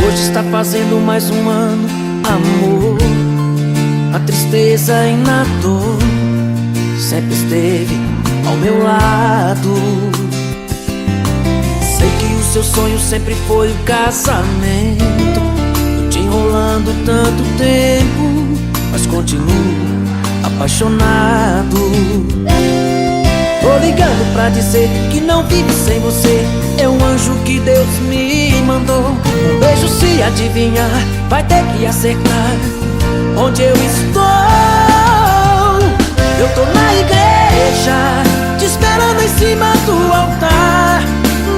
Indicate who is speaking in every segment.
Speaker 1: Hoje está fazendo mais um ano, amor. A tristeza e na dor sempre esteve ao meu lado. Sei que o seu sonho sempre foi o casamento. Eu te enrolando tanto tempo, mas continuo apaixonado. Tô ligando pra dizer que não vivo sem você. É um anjo que Deus me mandou. Um beijo, se adivinhar, vai ter que acertar onde eu estou. Eu tô na igreja, te esperando em cima do altar.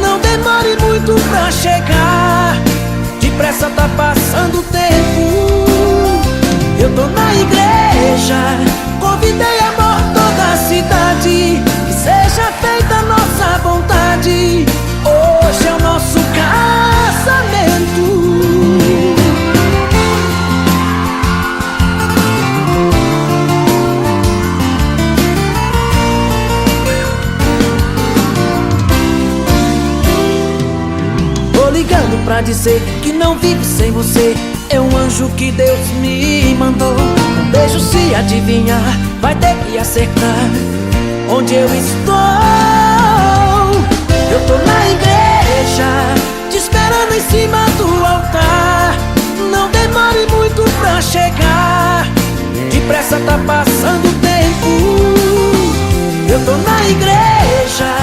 Speaker 1: Não demore muito pra chegar, depressa tá passando o tempo. Eu tô na igreja, convidei amor toda a cidade. Que seja feita a nossa vontade. Hoje é o nosso casamento. Tô ligando pra dizer que não vivo sem você. É um anjo que Deus me mandou. Um beijo, se adivinhar, vai ter que acertar onde eu estou. Eu tô na igreja, te esperando em cima do altar. Não demore muito pra chegar, depressa tá passando o tempo. Eu tô na igreja,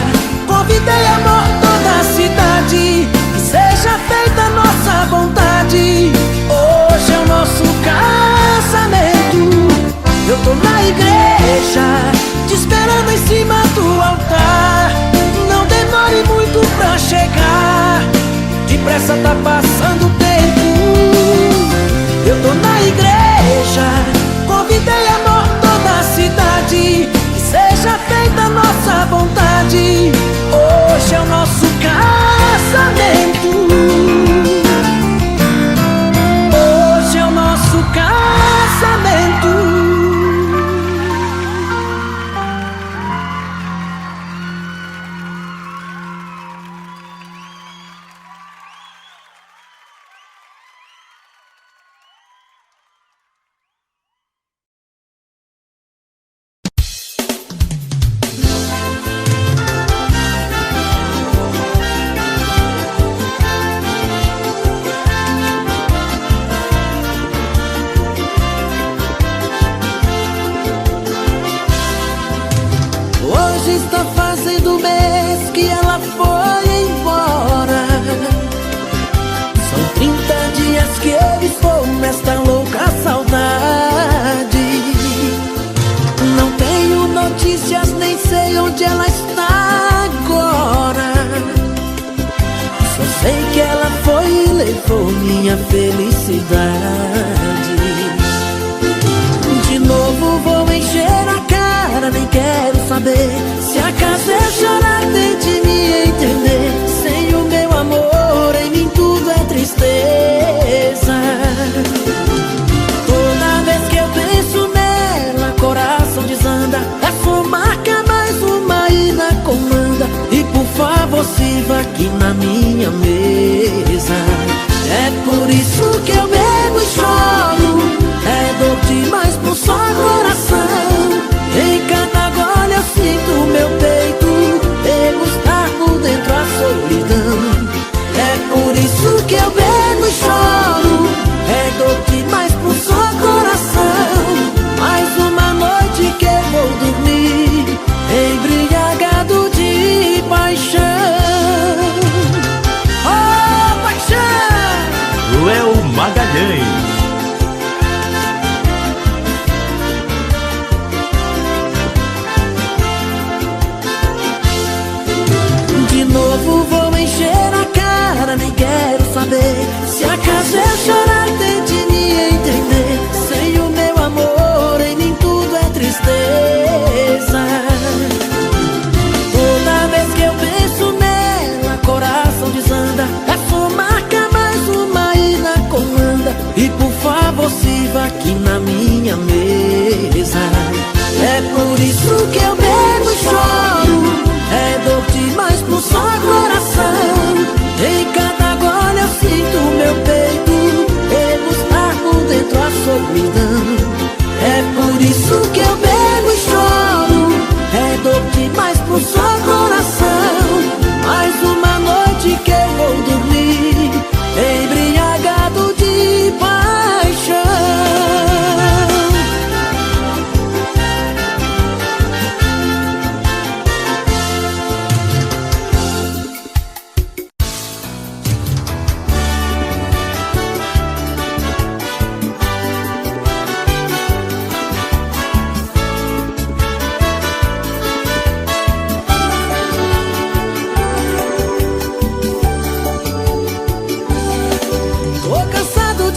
Speaker 1: convidei amor toda a cidade. Que seja feita a nossa vontade. Hoje é o nosso casamento. Eu tô na igreja, te esperando em cima do altar. Não demore muito pra chegar, depressa tá passando o tempo. Eu tô na igreja, convidei amor toda a cidade. Que seja feita a nossa vontade. Hoje é o nosso casamento. Hoje é o nosso casamento. Hoje está fazendo um mês que ela foi embora. São 30 dias que eu estou nesta louca saudade. Não tenho notícias, nem sei onde ela está agora. Só sei que ela foi e levou minha felicidade. De novo vou encher a cara, nem quero saber. Se acaso eu chorar, tente me entender. Sem o meu amor, em mim tudo é tristeza. Toda vez que eu penso nela, coração desanda. Essa marca mais uma ida comanda. E por favor, sirva aqui na minha mesa. É por isso que eu bebo e choro. É dor demais pro só coração. Em cada gole eu sinto meu peito degustar por dentro a solidão. É por isso que eu bebo e choro. É dor demais pro só coração. Mais uma noite que eu vou dormir embriagado de paixão. Oh, paixão!
Speaker 2: Léo Magalhães.
Speaker 1: De novo vou encher a cara, nem quero saber. Se acaso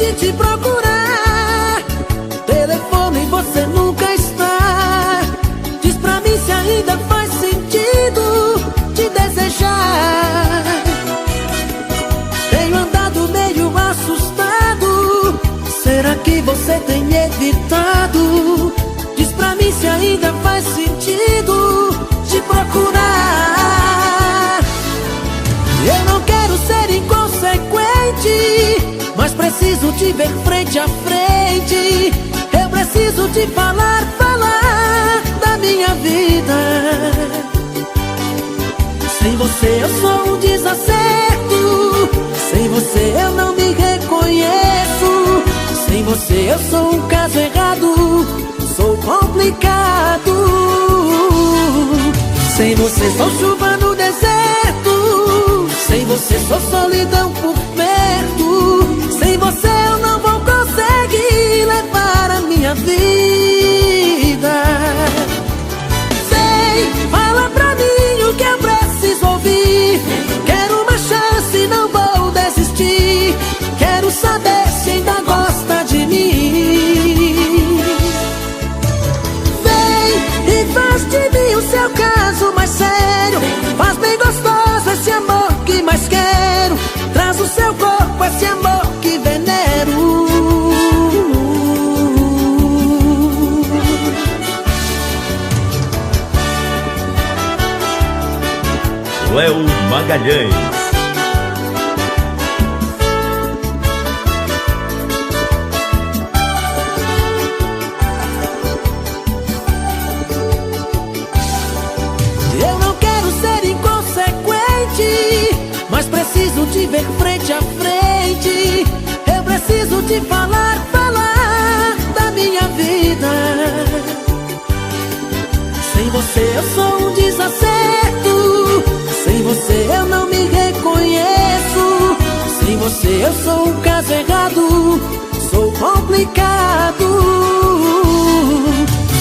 Speaker 1: de te procurar, telefone e você nunca está. Diz pra mim se ainda faz sentido te desejar. Tenho andado meio assustado, será que você tem evitado? Diz pra mim se ainda faz sentido te procurar. Eu não quero ser inconsequente, mas preciso te ver frente a frente. Eu preciso te falar da minha vida. Sem você eu sou um desacerto, sem você eu não me reconheço. Sem você eu sou um caso errado, sou complicado. Sem você sou chuva no deserto, sem você sou solidão por perto. Sem você eu não vou conseguir levar a minha vida. Sei, fala pra mim o que eu preciso ouvir. Quero uma chance, não vou desistir. Quero saber se ainda gosta de mim. Vem e faz de mim o seu caso mais sério. Faz bem gostoso esse amor que mais quero. Traz o seu corpo esse amor que venero.
Speaker 2: Léo Magalhães.
Speaker 1: Eu não quero ser inconsequente, mas preciso te ver frente a frente. Eu preciso te falar da minha vida. Sem você eu sou um desacerto, sem você eu não me reconheço. Sem você eu sou um caso errado, sou complicado.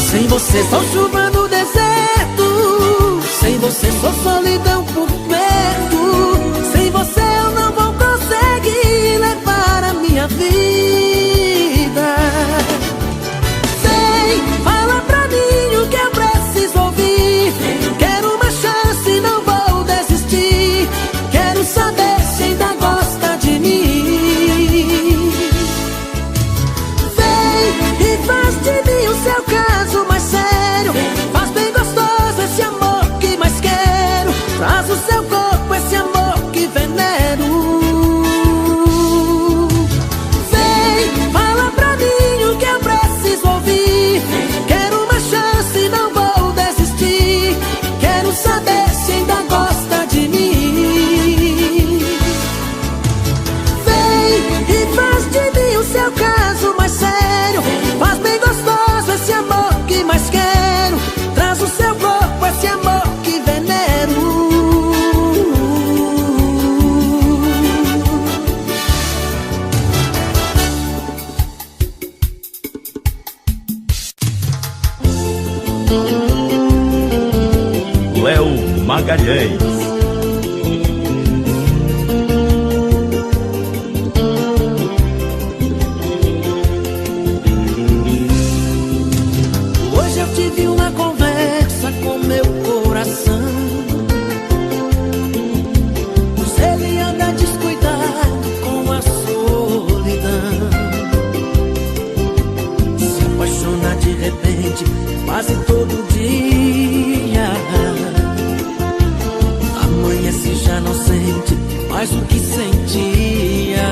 Speaker 1: Sem você sou chuva no deserto, sem você sou solidão por perto. Sem você eu não vou conseguir levar a minha vida. Sei, fala pra mim o que eu preciso ouvir. Quero uma chance, não vou desistir. Quero saber se ainda gosta de mim. Vem e faz de mim o seu caso mais sério. Faz bem gostoso esse amor que mais quero. Traz o seu corpo esse amor que venero. Vem, fala pra mim o que eu preciso ouvir. Quero uma chance, não vou desistir. Quero saber se ainda gosta de mim. Vem e faz de mim o seu caso mais sério. Faz bem gostoso esse amor que mais quero. Traz o seu corpo esse amor que venero.
Speaker 2: Léo Magalhães.
Speaker 1: Hoje eu tive uma conversa com meu coração. Pois ele anda descuidado com a solidão. Se apaixona de repente, quase todo dia. Amanhece já não sente mais o que sentia.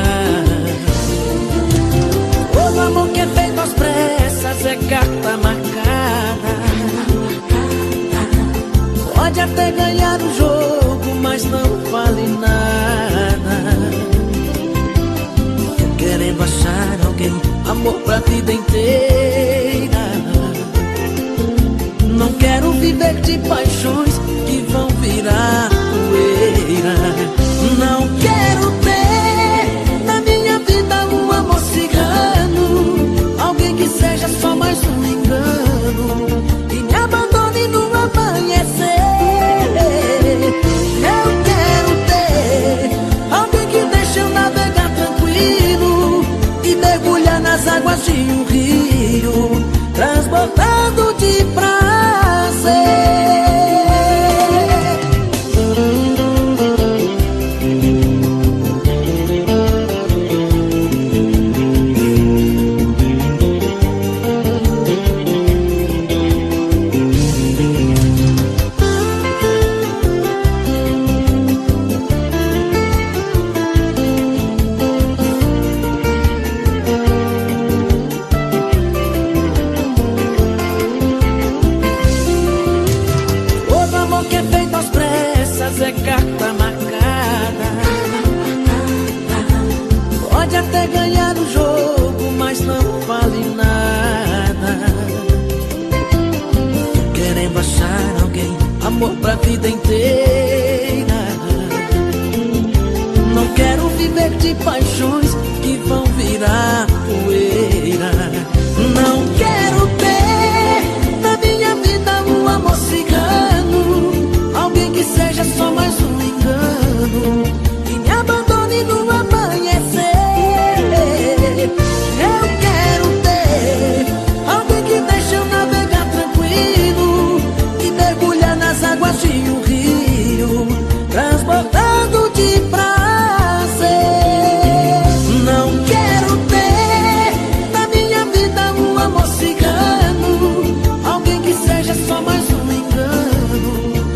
Speaker 1: Todo amor que é feito às pressas é carta marcada. Pode até ganhar o jogo, mas não vale nada. Tô querendo achar alguém, amor pra vida inteira. Não quero viver de paixões que vão virar poeira. Não quero ter na minha vida um amor cigano, alguém que seja só mais um engano e me abandone no amanhecer. Eu quero ter alguém que deixe eu navegar tranquilo e águas de um rio, transbordando de prazer. É carta marcada. Pode até ganhar o jogo, mas não vale nada. Tô querendo achar alguém, amor pra vida inteira. Não quero viver de paixões que vão virar poeira. Não quero ter na minha vida um amor cigano, alguém que seja só mais um engano, que me abandone no amanhecer. Eu quero ter alguém que deixe eu navegar tranquilo, que mergulhar nas águas de um rio, transbordando de prazer. Não quero ter na minha vida um amor cigano, alguém que seja só mais um engano,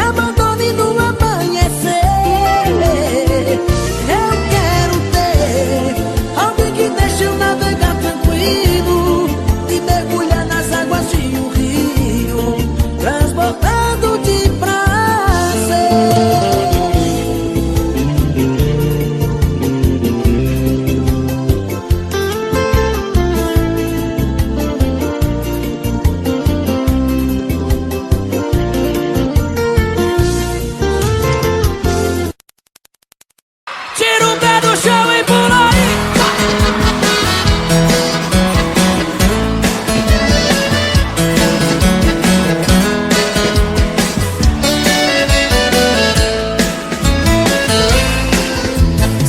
Speaker 1: abandone no amanhecer. Eu quero ter alguém que deixe eu navegar tranquilo, e mergulhar nas águas de um rio, transbordando de prazer. Tira o pé do chão e pula aí.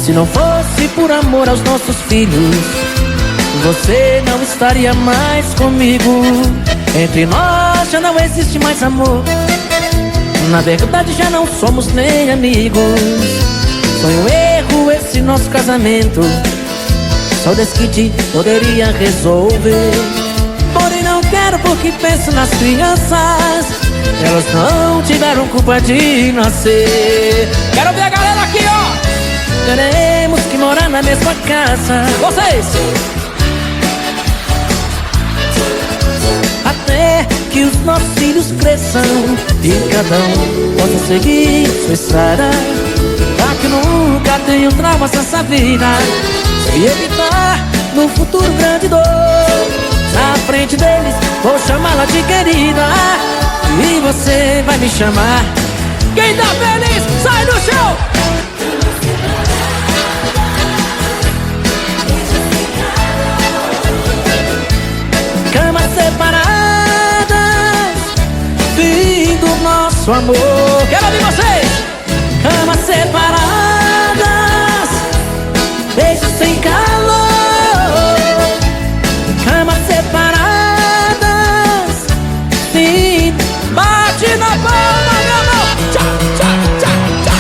Speaker 1: Se não fosse por amor aos nossos filhos, você não estaria mais comigo. Entre nós já não existe mais amor. Na verdade já não somos nem amigos. Foi um erro esse nosso casamento, só Deus que te poderia resolver. Porém não quero porque penso nas crianças, elas não tiveram culpa de nascer. Quero ver a galera aqui, ó. Teremos que morar na mesma casa, vocês, até que os nossos filhos cresçam e cada um possa seguir sua estrada, pra que nunca tenham traumas nessa vida e evitar no futuro grande dor. Na frente deles vou chamá-la de querida, e você vai me chamar. Quem tá feliz, sai do chão! Camas separadas, fim do nosso amor. Quero ouvir vocês! Camas separadas, beijos sem calor. Camas separadas, sim. Bate na palma, minha mão. Tchá, tchá, tchá, tchá.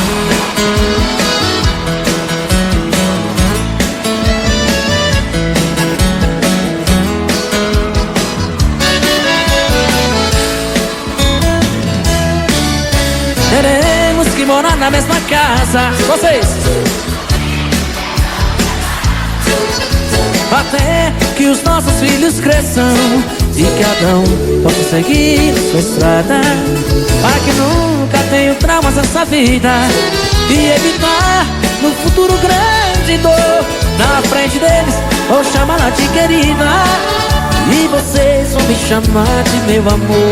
Speaker 1: Teremos que morar na mesma casa, vocês, até que os nossos filhos cresçam e cada um possa seguir sua estrada, para que nunca tenham traumas nessa vida e evitar no futuro grande dor. Na frente deles vou chamá-la de querida, e vocês vão me chamar de meu amor.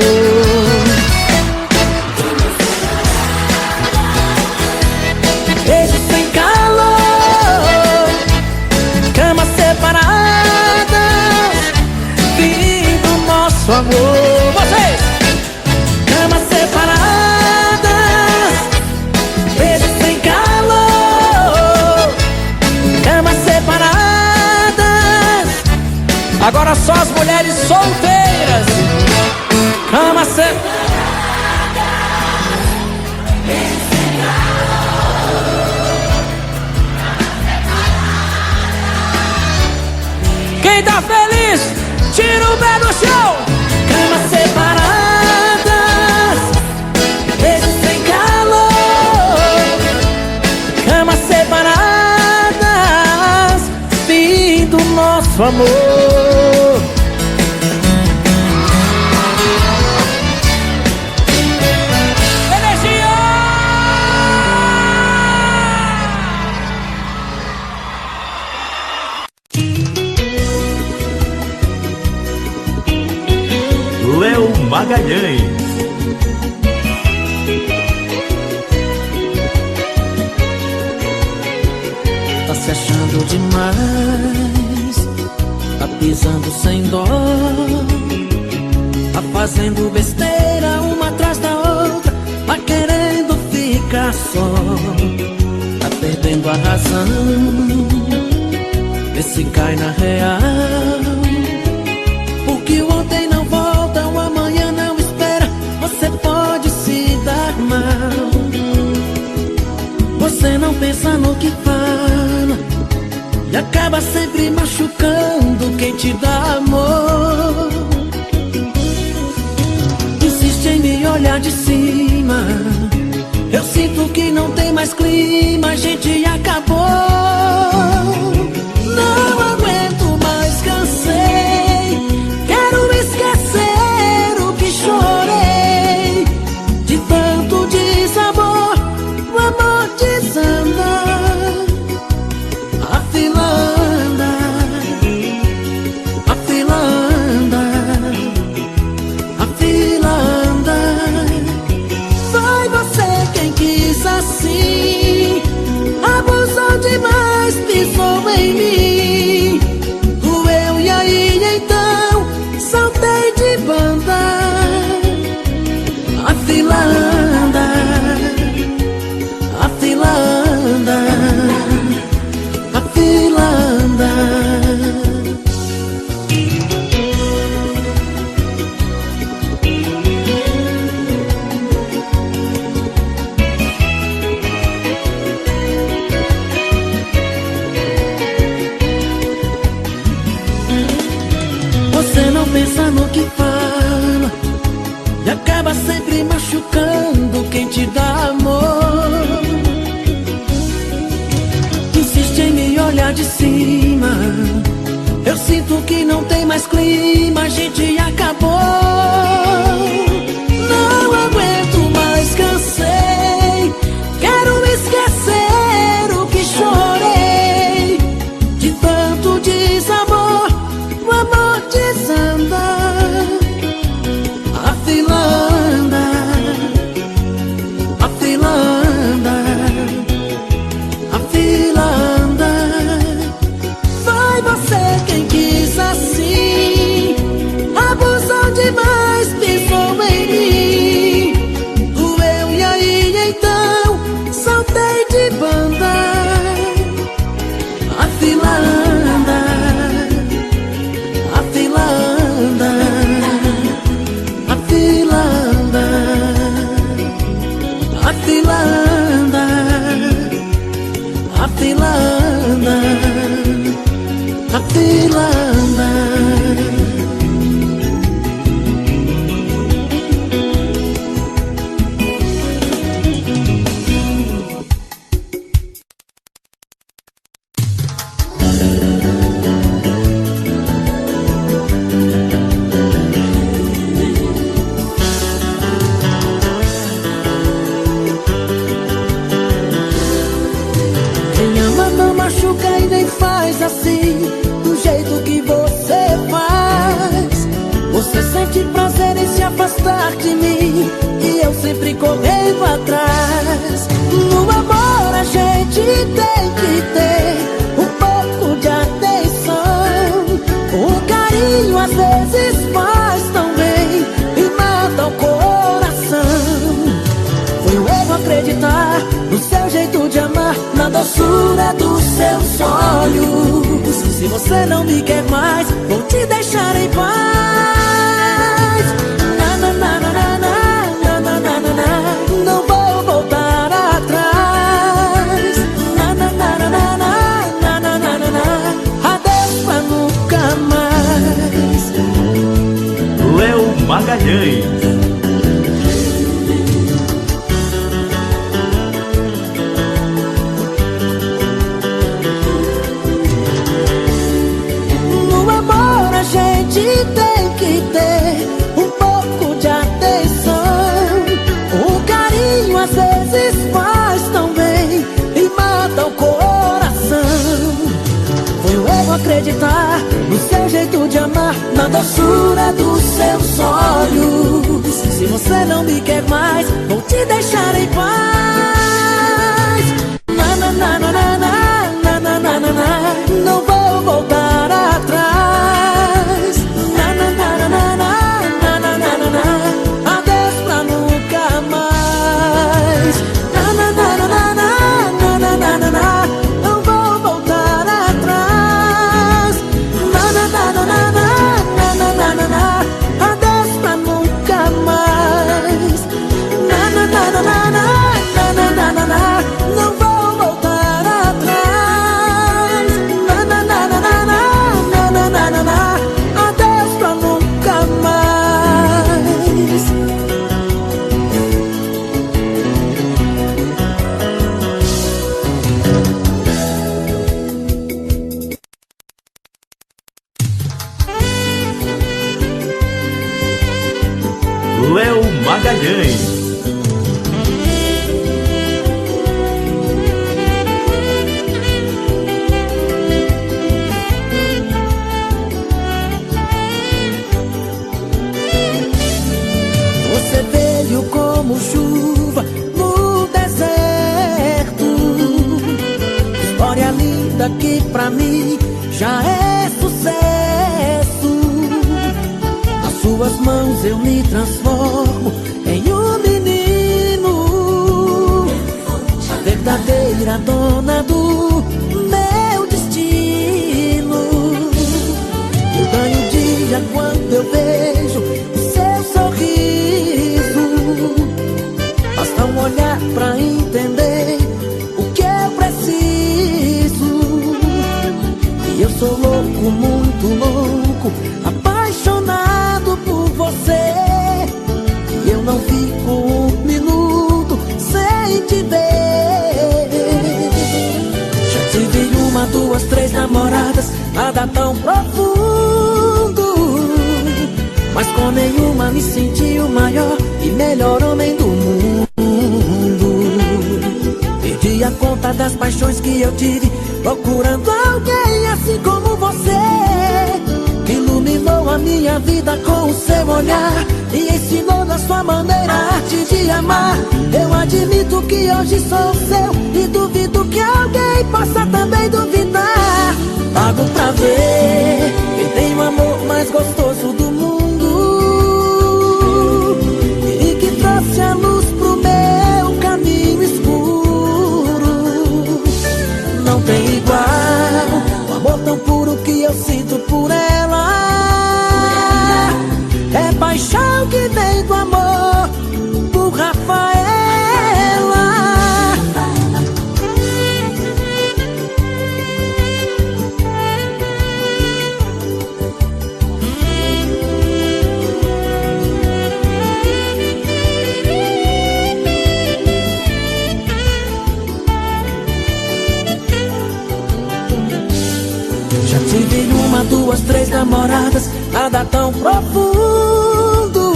Speaker 1: Beijos sem calor, camas separadas, fim do nosso amor. Vocês! Camas separadas, beijos sem calor, camas separadas, Agora só as mulheres solteiras. Cama separada. Quem tá feliz, tira o pé do chão. Camas separadas, beijos sem calor. Camas separadas, fim do nosso amor. Energia!
Speaker 2: Léo Magalhães.
Speaker 1: Tá se achando demais, tá pisando sem dó, tá fazendo besteira uma atrás da outra, tá querendo ficar só, tá perdendo a razão, vê se cai na real. Porque o ontem não volta, o amanhã não espera, você pode se dar mal. Você não pensa no que fala e acaba sempre machucando quem te dá amor. Insiste em me olhar de cima, eu sinto que não tem mais clima, a gente acabou. Não aguento mais, cansei, quero esquecer o que chorei. De tanto desamor, o amor desanda. A fila anda, a fila anda, a fila anda. Foi você quem quis assim, abusou demais, pisou em mim. Doeu e aí então saltei de banda. A fila anda, a fila anda, a fila anda. Você não pensa no que fala e acaba sempre machucando quem te dá amor. Insiste em me olhar de cima, eu sinto que não tem mais clima, a gente acabou. Não aguento mais, cansei, quero esquecer o que chorei. De tanto desamor, o amor desanda. A fila anda, a fila anda, a fila anda. Foi você quem quis assim, abusou demais, pisou em mim. Doeu e aí então saltei de banda. A fila anda, a fila anda, a fila anda, a fila anda, a fila anda, a fila anda. Quem ama não machuca e nem faz assim, do jeito que você faz. Você sente prazer em se afastar de mim e eu sempre correndo atrás. No amor a gente tem que ter um pouco de atenção. O carinho às vezes faz tão bem e mata o coração. Foi um erro acreditar no seu jeito de amar, na doçura dos seus olhos. Se você você não me quer mais, vou te deixar em paz. Não vou voltar atrás. Adeus pra nunca mais.
Speaker 2: Léo Magalhães.
Speaker 1: Tem que ter um pouco de atenção. O carinho às vezes faz tão bem e mata o coração. Foi o erro acreditar no seu jeito de amar, na doçura dos seus olhos. Se você não me quer mais, vou te deixar em paz. Não vou voltar atrás.
Speaker 2: Léo Magalhães.
Speaker 1: Você veio como chuva no deserto, história linda que pra mim já é sucesso. Nas suas mãos eu me transformo em um menino, a verdadeira dona do meu destino. Eu ganho dia quando eu vejo o seu sorriso. Basta um olhar pra entender o que eu preciso. E eu sou louco, muito louco, apaixonado por você. E eu não fico um minuto sem te ver. Já tive uma, duas, três namoradas, nada tão profundo, mas com nenhuma me senti o maior e melhor homem do mundo. Perdi a conta das paixões que eu tive, procurando alguém assim como você, que iluminou a minha vida com o seu olhar e ensinou na sua maneira a arte de amar. Eu admito que hoje sou seu e duvido que alguém possa também duvidar. Pago pra ver quem tem o amor mais gostoso do mundo e que trouxe a luz pro meu caminho escuro. Não tem igual o amor tão puro que eu sinto por ela. É paixão que vem do amor por Rafaela. Já tive uma, duas, três namoradas, nada tão profundo,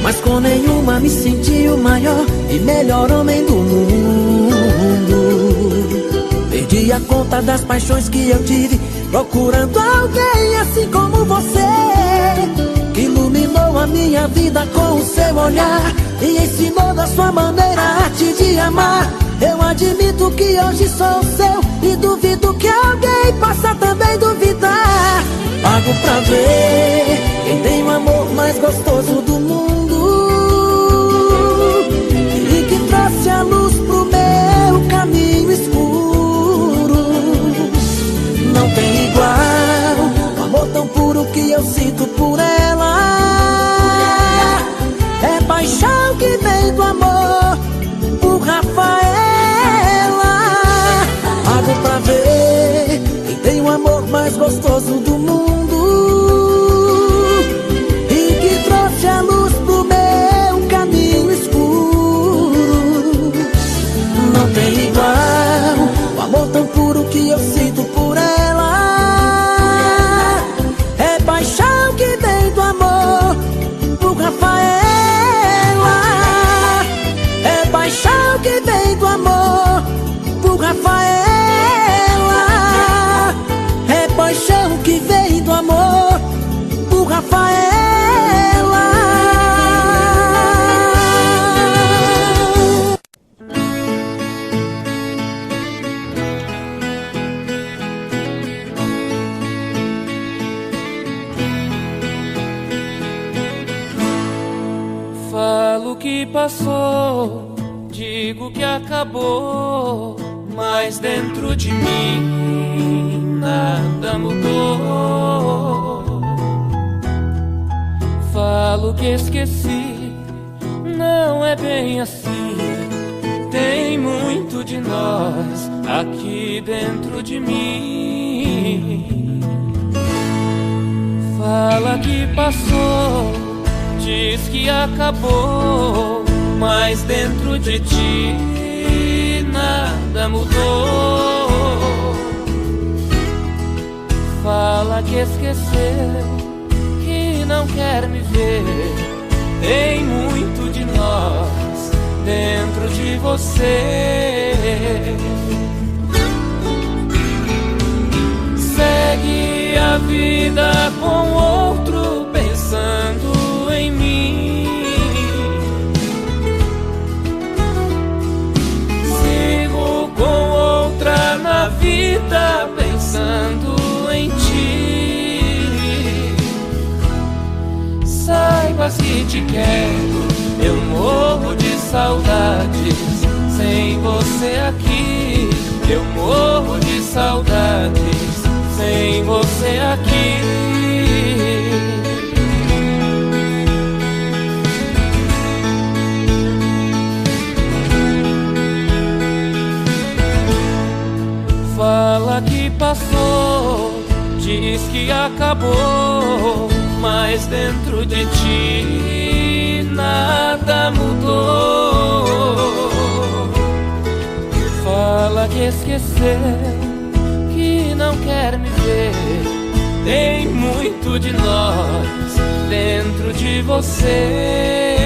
Speaker 1: mas com nenhuma me senti o maior e melhor homem do mundo. Perdi a conta das paixões que eu tive, procurando alguém assim como você, que iluminou a minha vida com o seu olhar e ensinou da sua maneira a arte de amar. Eu admito que hoje sou seu e duvido que alguém possa também duvidar. Pago pra ver quem tem o amor mais gostoso do mundo e que trouxe a luz pro meu caminho escuro. Não tem tem igual o amor tão puro que eu sinto por ela. É paixão que vem do amor por Rafaela. Pago pra ver quem tem o amor mais gostoso do mundo e que trouxe a luz pro meu caminho escuro. Não tem igual o amor tão puro que eu sinto por ela. É paixão que vem do amor por Rafaela. É paixão que vem do amor por Rafaela. É paixão que vem do amor por Rafaela.
Speaker 3: Falo que passou, digo que acabou, mas dentro de mim nada mudou. Falo que esqueci, não é bem assim. Tem muito de nós aqui dentro de mim. Fala que passou, diz que acabou, mas dentro de ti nada mudou. Fala que esqueceu, que não quer me ver. Tem muito de nós dentro de você. Segue a vida com outro pensando em mim. Sigo com outra na vida pensando em ti. Saibas que te quero, eu morro de saudades sem você aqui. Eu morro de saudades sem você aqui. Fala que passou, diz que acabou, mas dentro de ti nada mudou. Fala que esqueceu, que não quer me ver. Tem muito de nós dentro de você.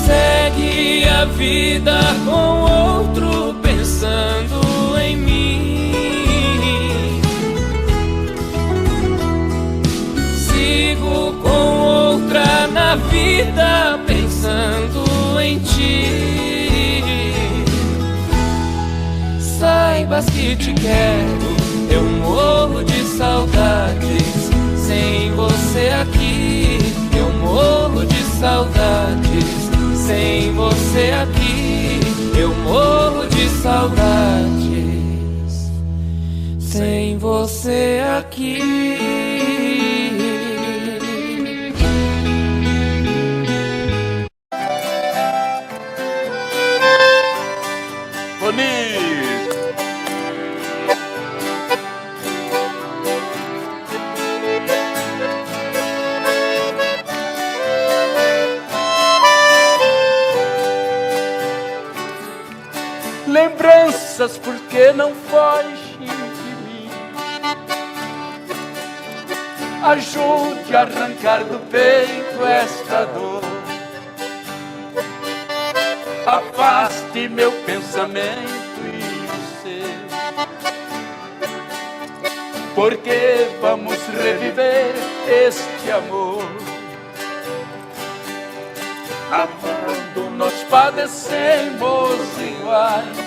Speaker 3: Segue a vida com outro pensando em mim. Sigo com outra na vida pensando em ti. Saibas que te quero, eu morro de saudades sem você aqui. Eu morro de saudades sem você aqui. Eu morro de saudades sem você aqui.
Speaker 4: Bonito! Lembranças, porque não fogem de mim. Ajude a arrancar do peito esta dor. Afaste meu pensamento e o seu, porque vamos reviver este amor. Amando nós padecemos iguais.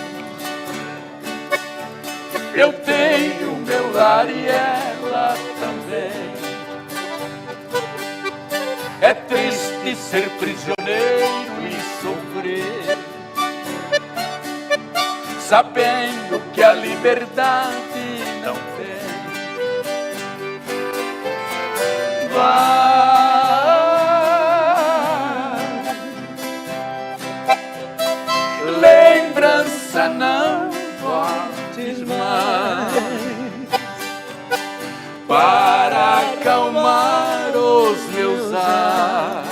Speaker 4: Eu tenho meu lar e ela também. É triste ser prisioneiro e sofrer, sabendo a liberdade não tem. Vai, lembrança, não voltes mais para acalmar os meus ais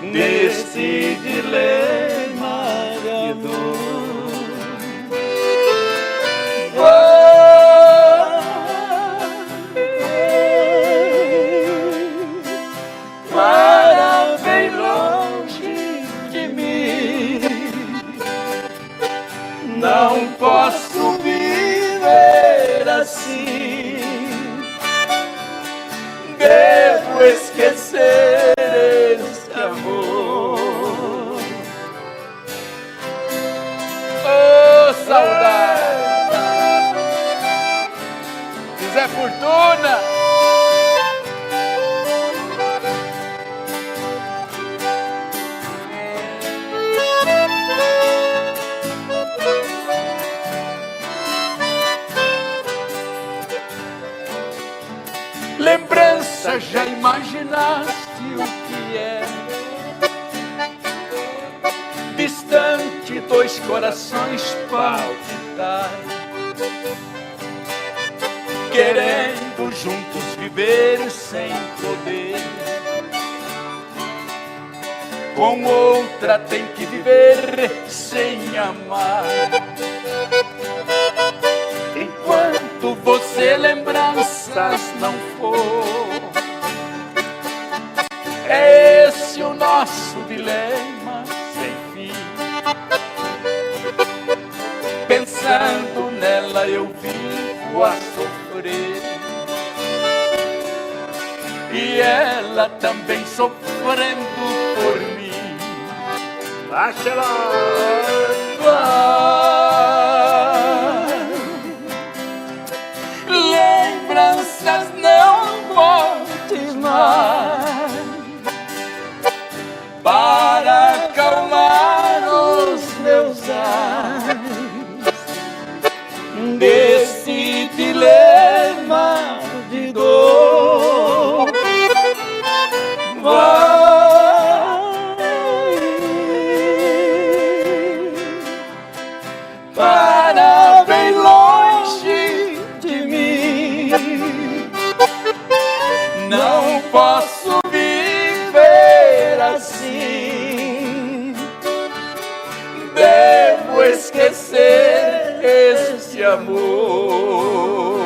Speaker 4: nesse dilema de dor. Para bem longe de mim, não posso viver assim. Devo esquecer esse amor. Oh, saudade! Zé Fortuna! Lembrança, já imaginaste o que é? Distante, dois corações palpitar, querendo juntos viver sem poder. Com outra tem que viver sem amar. Enquanto você lembranças não for, é esse o nosso dilema sem fim. Pensando nela eu vivo a sofrer, e ela também sofrendo por mim. Baixa lá! Lembranças não voltes mais para acalmar os meus ais desse dilema de dor. Para bem longe de mim, não posso viver assim. Devo esquecer esse amor.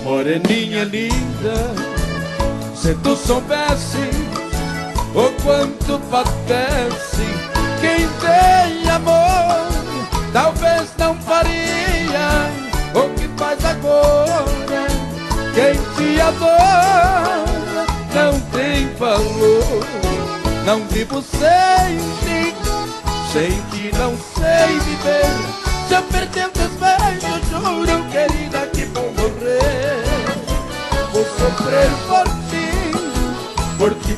Speaker 3: Moreninha linda, se tu soubesse o quanto padece quem tem amor, talvez não faria o que faz agora. Quem te adora não tem valor. Não vivo sem ti, sem ti não sei viver. Se eu perder teus beijos, juro, querida, que vou morrer. Vou sofrer por ti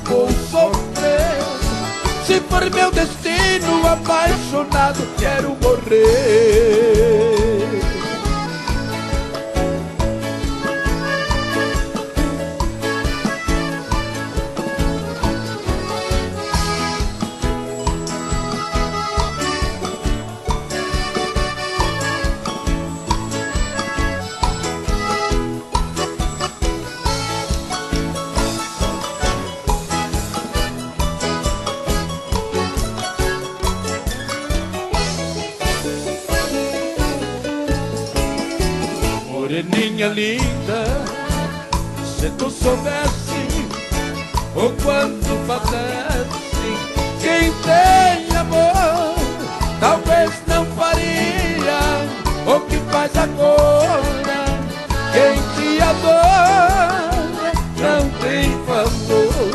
Speaker 3: vou sofrer. Se for meu destino, apaixonado, quero morrer. Moreninha linda, se tu soubesse o
Speaker 4: o quanto padece. Quem tem amor talvez não faria o que faz agora. Quem te adora não tem valor.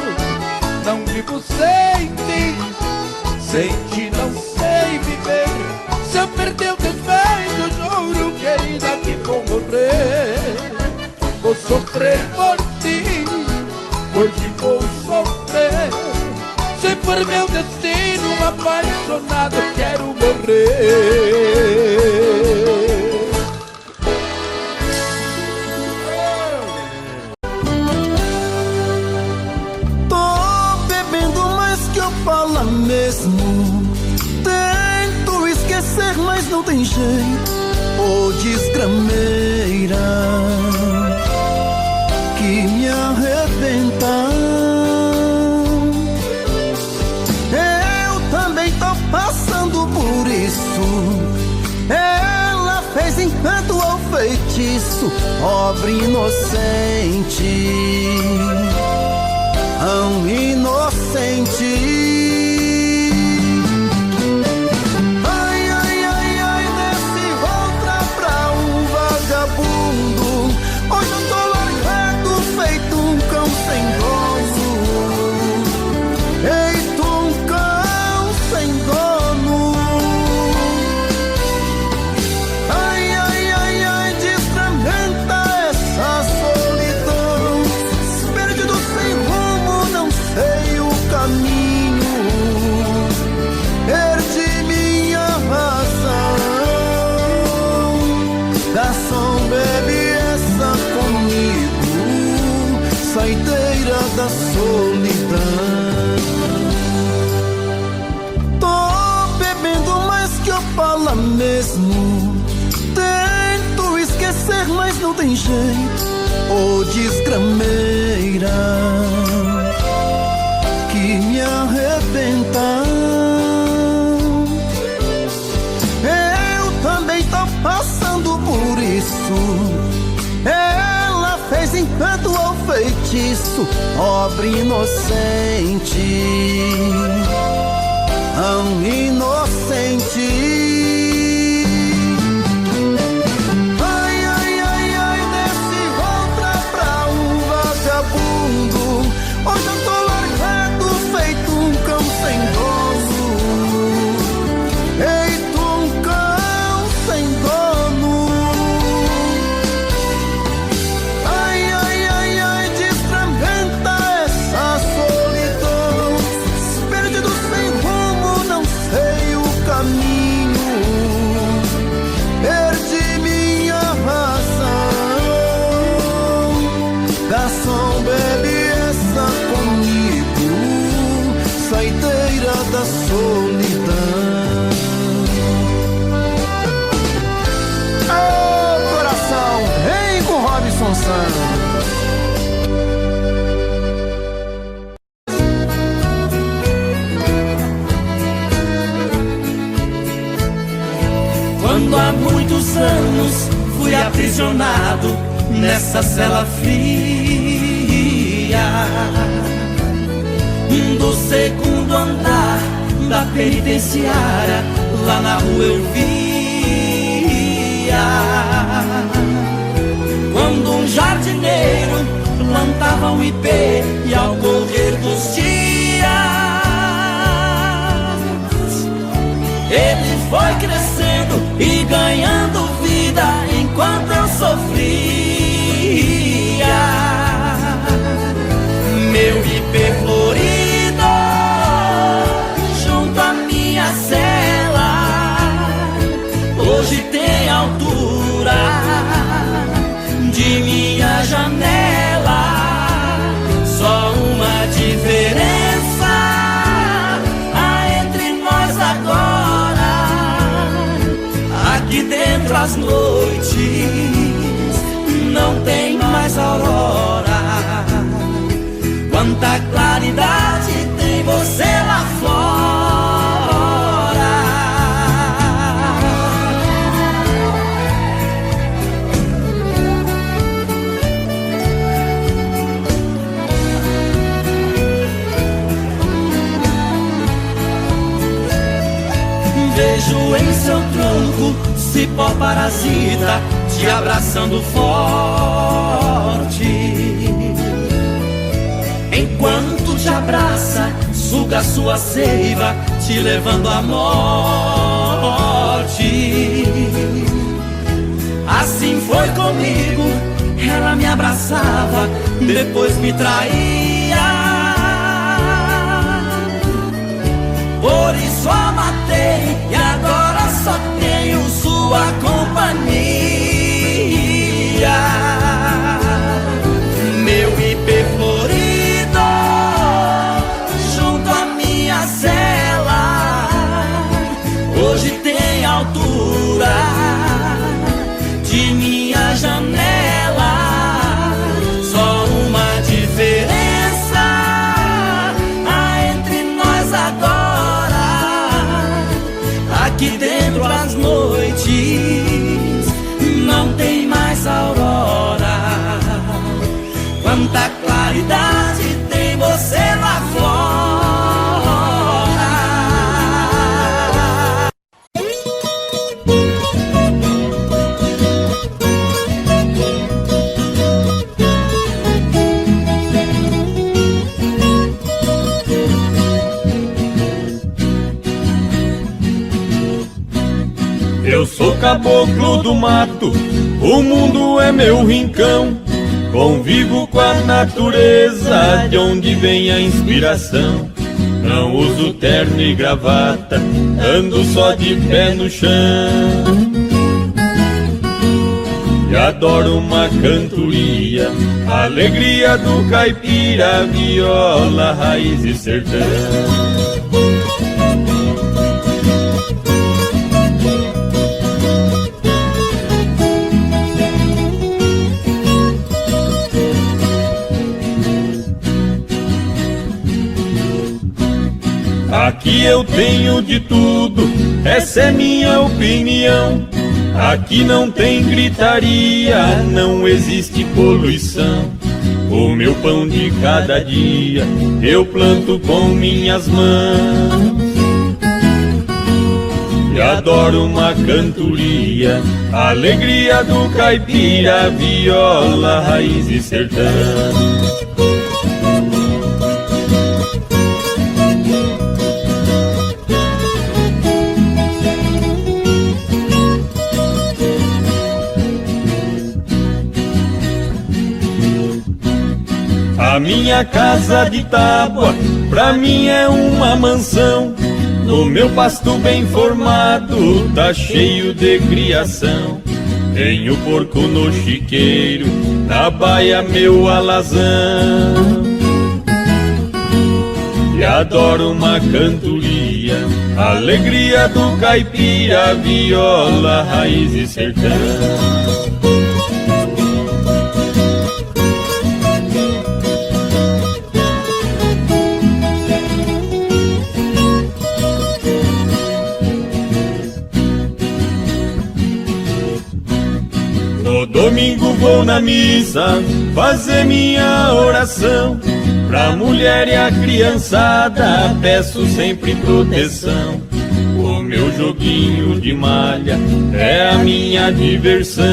Speaker 4: Não vivo sem ti, sem ti não sei viver. Se eu perder o teus beijos, juro que ainda que vou morrer. Vou sofrer por ti, hoje vou sofrer. Se for meu destino, apaixonado, quero morrer.
Speaker 1: Fala mesmo, tento esquecer, mas não tem jeito. Ô desgrameira que me arrebenta. Eu também tô passando por isso. Ela fez encanto ou feitiço, pobre inocente, tão inocente. Hoje eu tô largado, feito um cão sem dono. Feito um cão sem dono. Ai, ai, ai, ai, desfragmenta essa solidão. Perdido sem rumo, não sei o caminho. Perdi minha razão. Garçom, bebe comigo, saideira da solidão. Tô bebendo mais que eu falo mesmo. Tento esquecer, mas não tem jeito. Ô desgrameira que me arrebenta. Eu também tô passando por isso. Ela fez encanto ou feitiço, pobre inocente, tão inocente. Ai, ai, ai, ai, desce outra pra um vagabundo. Hoje eu tô largado, feito um cão sem dono. Feito um cão sem dono. Garçom, bebe essa comigo, saideira da solidão. Ô coração, vem com Robson Santos.
Speaker 3: Quando há muitos anos fui aprisionado nessa cela fria do segundo andar da penitenciária, lá na rua eu via quando um jardineiro plantava um ipê e ao correr dos dias ele foi crescendo e ganhando vida enquanto eu sofria. Meu ipê florido junto à minha cela hoje tem altura de minha janela. Só uma diferença há entre nós agora. Aqui dentro as noites não tem mais aurora. Quanta claridade tem você lá fora.
Speaker 1: vejo em seu tronco cipó parasita te abraçando forte. Enquanto te abraça, suga sua seiva, te levando à morte. Assim foi comigo, ela me abraçava, depois me traía. Por isso a matei e agora só tenho sua companhia. Meu ipê florido junto à minha cela, hoje tem altura de minha janela. Só uma diferença há entre nós agora. Aqui dentro as noites não tem mais aurora. Quanta claridade tem você lá fora.
Speaker 4: Eu sou caboclo do mato, o mundo é meu rincão. Convivo com a natureza, de onde vem a inspiração. Não uso terno e gravata, ando só de pé no chão. E adoro uma cantoria, a alegria do caipira, viola, raiz e sertão. Aqui eu tenho de tudo, essa é minha opinião. Aqui não tem gritaria, não existe poluição. O meu pão de cada dia eu planto com minhas mãos. E adoro uma cantoria, a alegria do caipira, viola, raiz e sertão. A minha casa de tábua, pra mim é uma mansão. No meu pasto bem formado, tá cheio de criação. Tenho porco no chiqueiro, na baia meu alazão. E adoro uma cantoria, a alegria do caipira, viola, raiz e sertão. Domingo vou na missa fazer minha oração. Pra mulher e a criançada peço sempre proteção. O meu joguinho de malha é a minha diversão.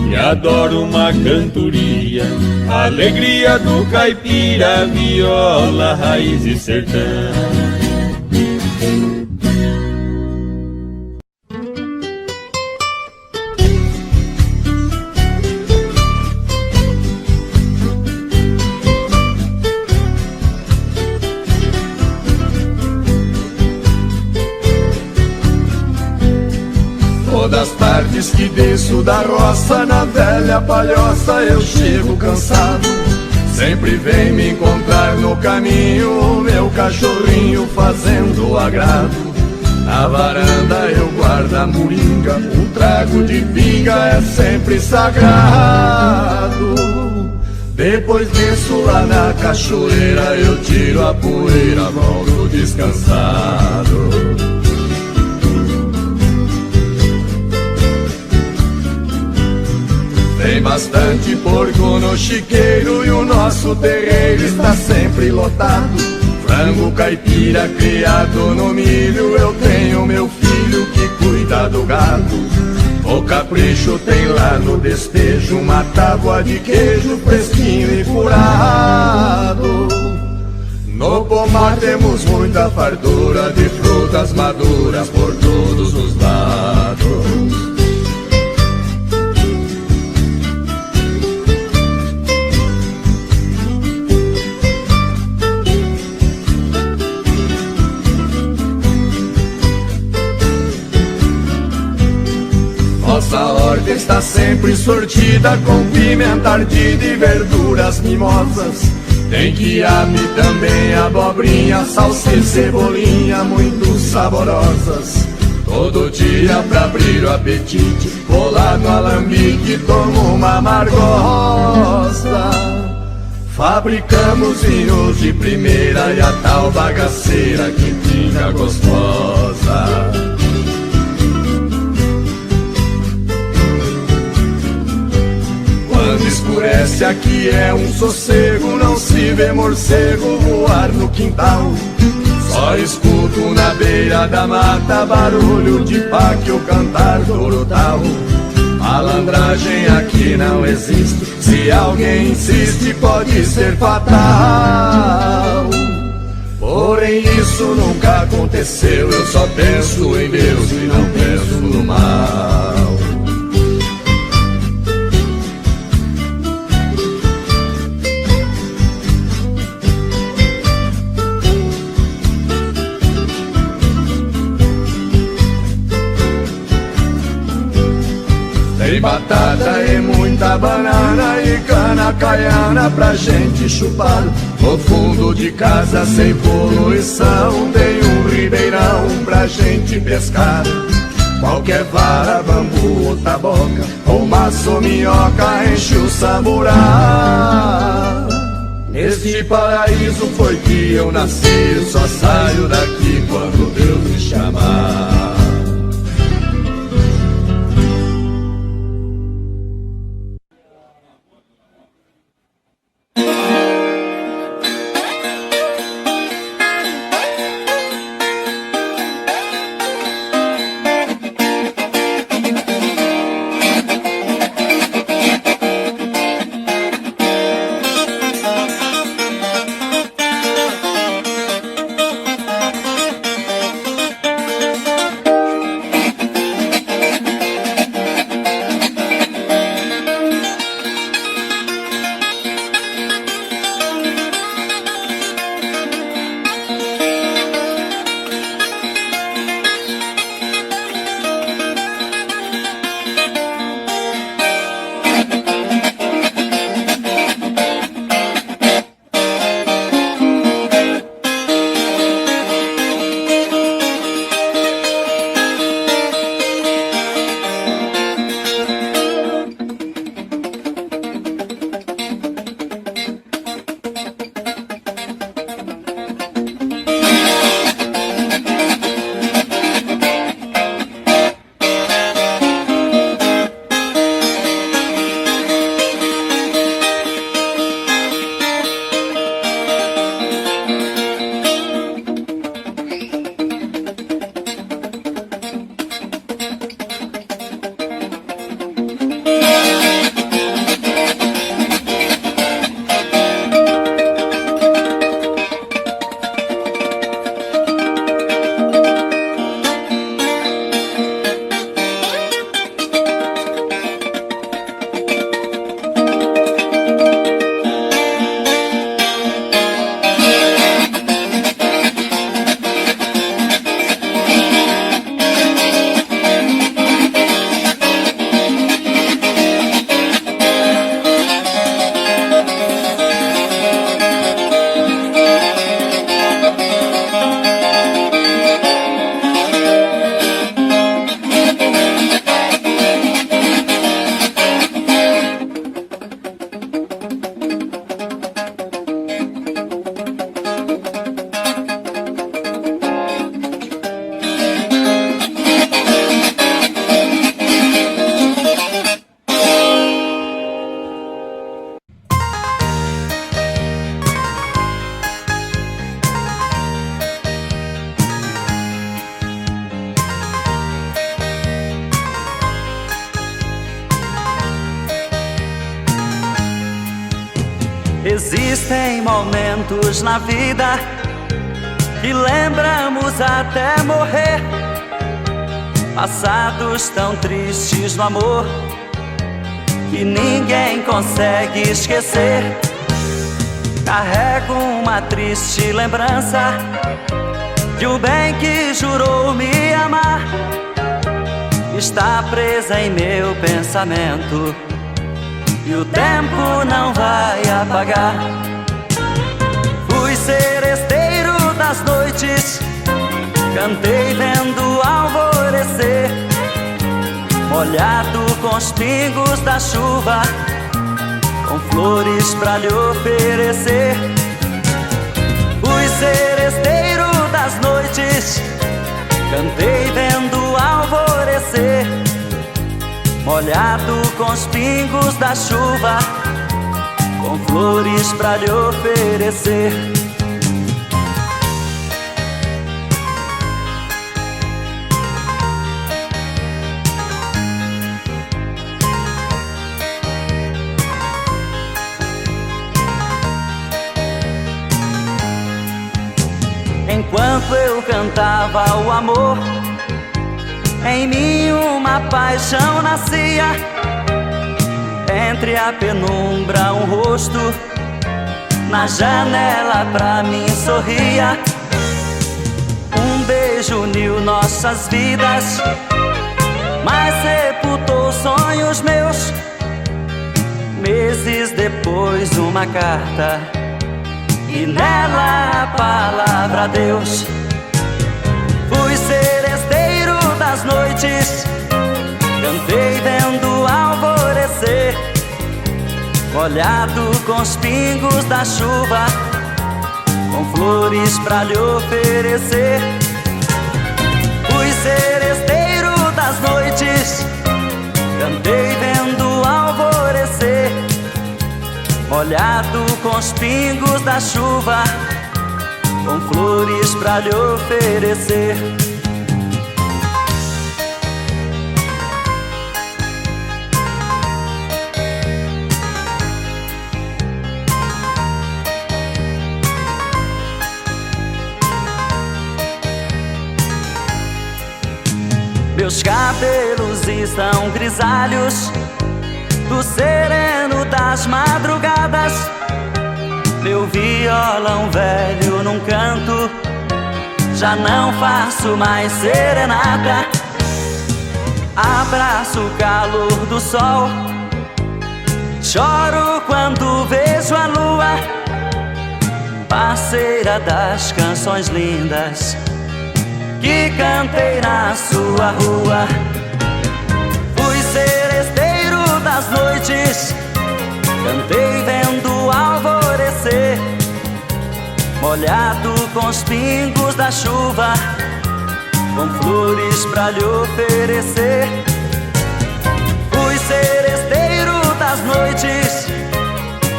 Speaker 4: E adoro uma cantoria, a alegria do caipira, viola, raiz e sertão.
Speaker 5: Das tardes que desço da roça, na velha palhoça eu chego cansado. Sempre vem me encontrar no caminho, meu cachorrinho fazendo agrado. Na varanda eu guardo a moringa, um trago de pinga é sempre sagrado. Depois desço lá na cachoeira, eu tiro a poeira, volto descansado. Tem bastante porco no chiqueiro e o nosso terreiro está sempre lotado. Frango caipira criado no milho, eu tenho meu filho que cuida do gado. O capricho tem lá no despejo uma tábua de queijo fresquinho e furado. No pomar temos muita fartura de frutas maduras por todos os lados. Nossa horta está sempre sortida com pimenta ardida e verduras mimosas. Tem quiabo também, abobrinha, salsicha e cebolinha muito saborosas. Todo dia pra abrir o apetite, vou lá no alambique e tomo uma amargosa. Fabricamos vinhos de primeira e a tal bagaceira que fica gostosa. Quando escurece aqui é um sossego, não se vê morcego voar no quintal. Só escuto na beira da mata barulho de páquio cantar torutal. Malandragem aqui não existe, se alguém insiste pode ser fatal. Porém isso nunca aconteceu, eu só penso em Deus e não penso no mal. Tem batata e muita banana e cana caiana pra gente chupar. No fundo de casa sem poluição tem um ribeirão pra gente pescar. Qualquer vara, bambu ou taboca, ou maço ou minhoca enche o samburá. Neste paraíso foi que eu nasci, eu só saio daqui quando Deus me chamar.
Speaker 6: Existem momentos na vida que lembramos até morrer, passados tão tristes no amor que ninguém consegue esquecer. Carrego uma triste lembrança de um bem que jurou me amar. Está presa em meu pensamento e o tempo não vai apagar. Fui seresteiro das noites, cantei vendo alvorecer, molhado com os pingos da chuva, com flores pra lhe oferecer. Fui seresteiro das noites, cantei vendo alvorecer, molhado com os pingos da chuva, com flores pra lhe oferecer. Enquanto eu cantava o amor, em mim uma paixão nascia. Entre a penumbra um rosto na janela pra mim sorria. Um beijo uniu nossas vidas, mas sepultou sonhos meus. Meses depois uma carta e nela a palavra Deus. Fui seresteiro das noites, cantei vendo alvorecer, molhado com os pingos da chuva, com flores pra lhe oferecer. Fui seresteiro das noites, cantei vendo alvorecer, molhado com os pingos da chuva, com flores pra lhe oferecer. Meus cabelos estão grisalhos do sereno das madrugadas. Meu violão velho num canto, já não faço mais serenata. Abraço o calor do sol, choro quando vejo a lua, parceira das canções lindas que cantei na sua rua. Fui seresteiro das noites, cantei vendo alvorecer, molhado com os pingos da chuva, com flores pra lhe oferecer. Fui seresteiro das noites,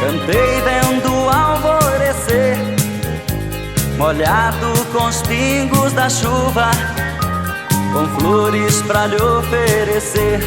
Speaker 6: cantei vendo alvorecer, molhado com os pingos da chuva, com flores pra lhe oferecer.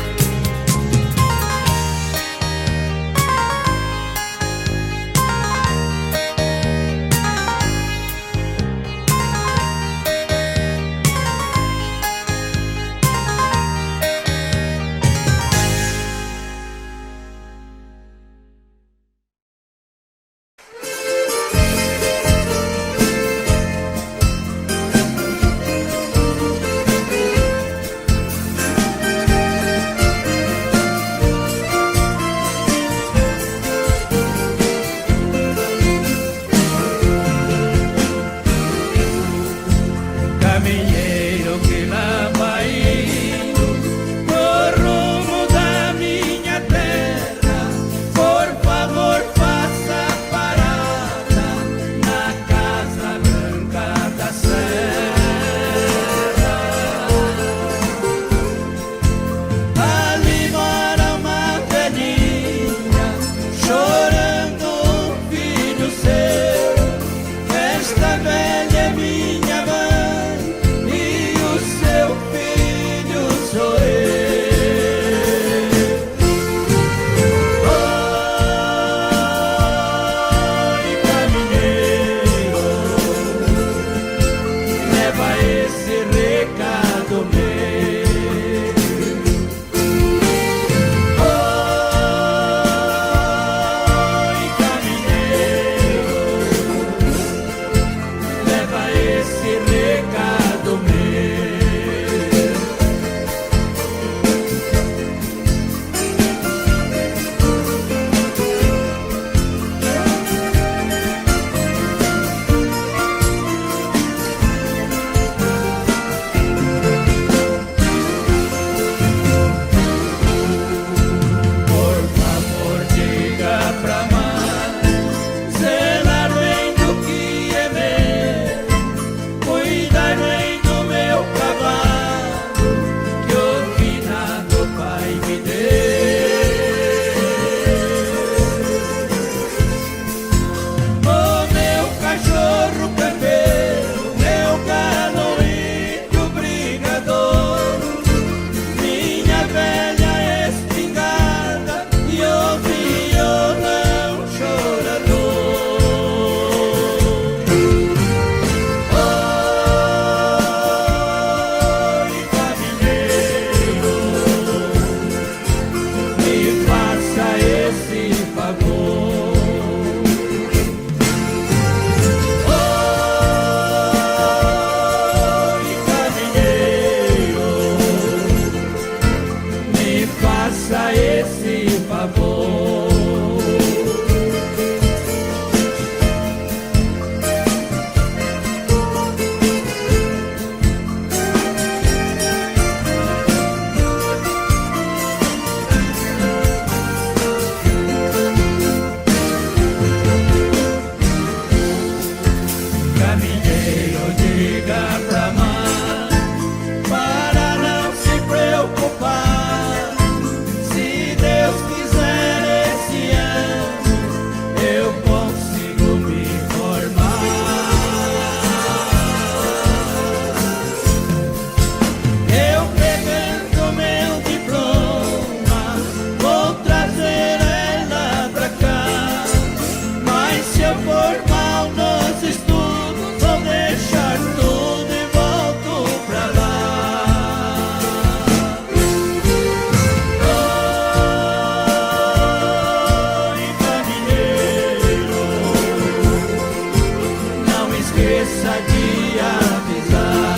Speaker 1: esqueça de avisar.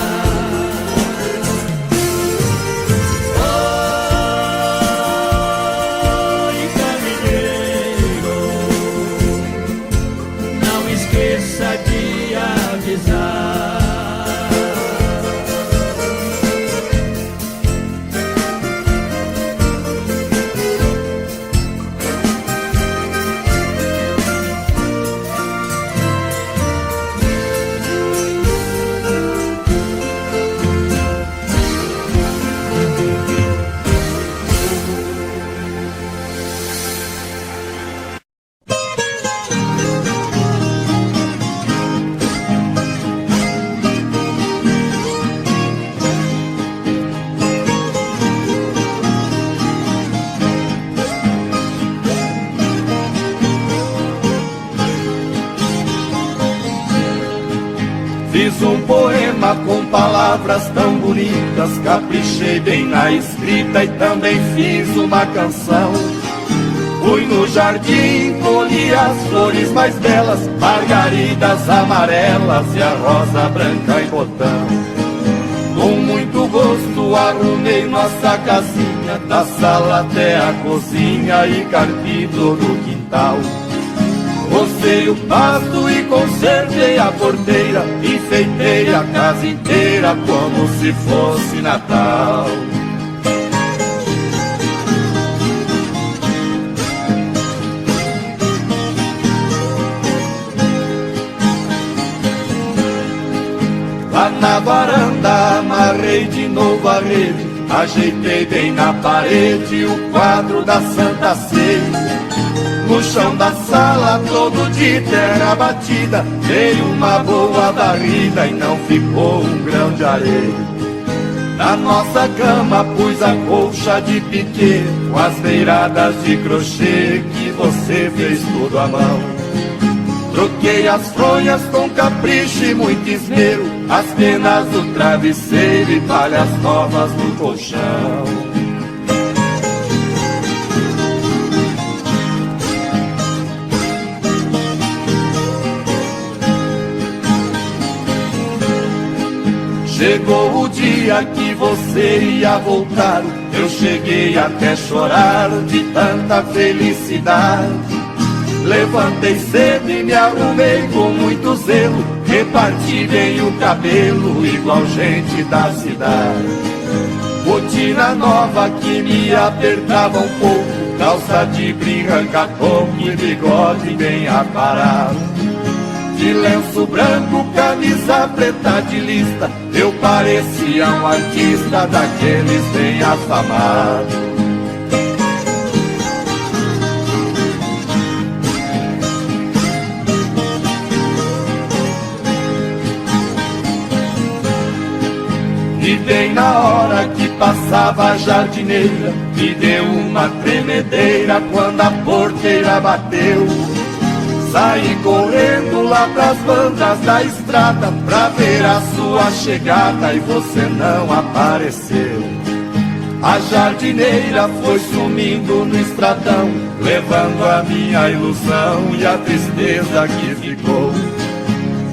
Speaker 1: Oi, caminheiro, não esqueça de avisar.
Speaker 5: Fiz um poema com palavras tão bonitas, caprichei bem na escrita e também fiz uma canção. Fui no jardim, colhi as flores mais belas, margaridas amarelas e a rosa branca em botão. Com muito gosto arrumei nossa casinha, da sala até a cozinha e carpi todo o quintal. Rocei o pasto e consertei a porteira, enfeitei a casa inteira como se fosse Natal. Lá na varanda amarrei de novo a rede, ajeitei bem na parede o quadro da Santa Ceia. No chão da sala todo de terra batida, dei uma boa varrida e não ficou um grão de areia. Na nossa cama pus a colcha de piquê, com as beiradas de crochê que você fez tudo à mão. Troquei as fronhas com capricho e muito esmero, as penas do travesseiro e palhas novas no colchão. Chegou o dia que você ia voltar, eu cheguei até chorar de tanta felicidade. Levantei cedo e me arrumei com muito zelo, reparti bem o cabelo igual gente da cidade. Botina nova que me apertava um pouco, calça de brim, ranca-coco e bigode bem aparado. De lenço branco, camisa preta de lista, eu parecia um artista daqueles bem afamados. E bem na hora que passava a jardineira, me deu uma tremedeira quando a porteira bateu. Saí correndo lá pras bandas da estrada pra ver a sua chegada e você não apareceu. A jardineira foi sumindo no estradão, levando a minha ilusão e a tristeza que ficou.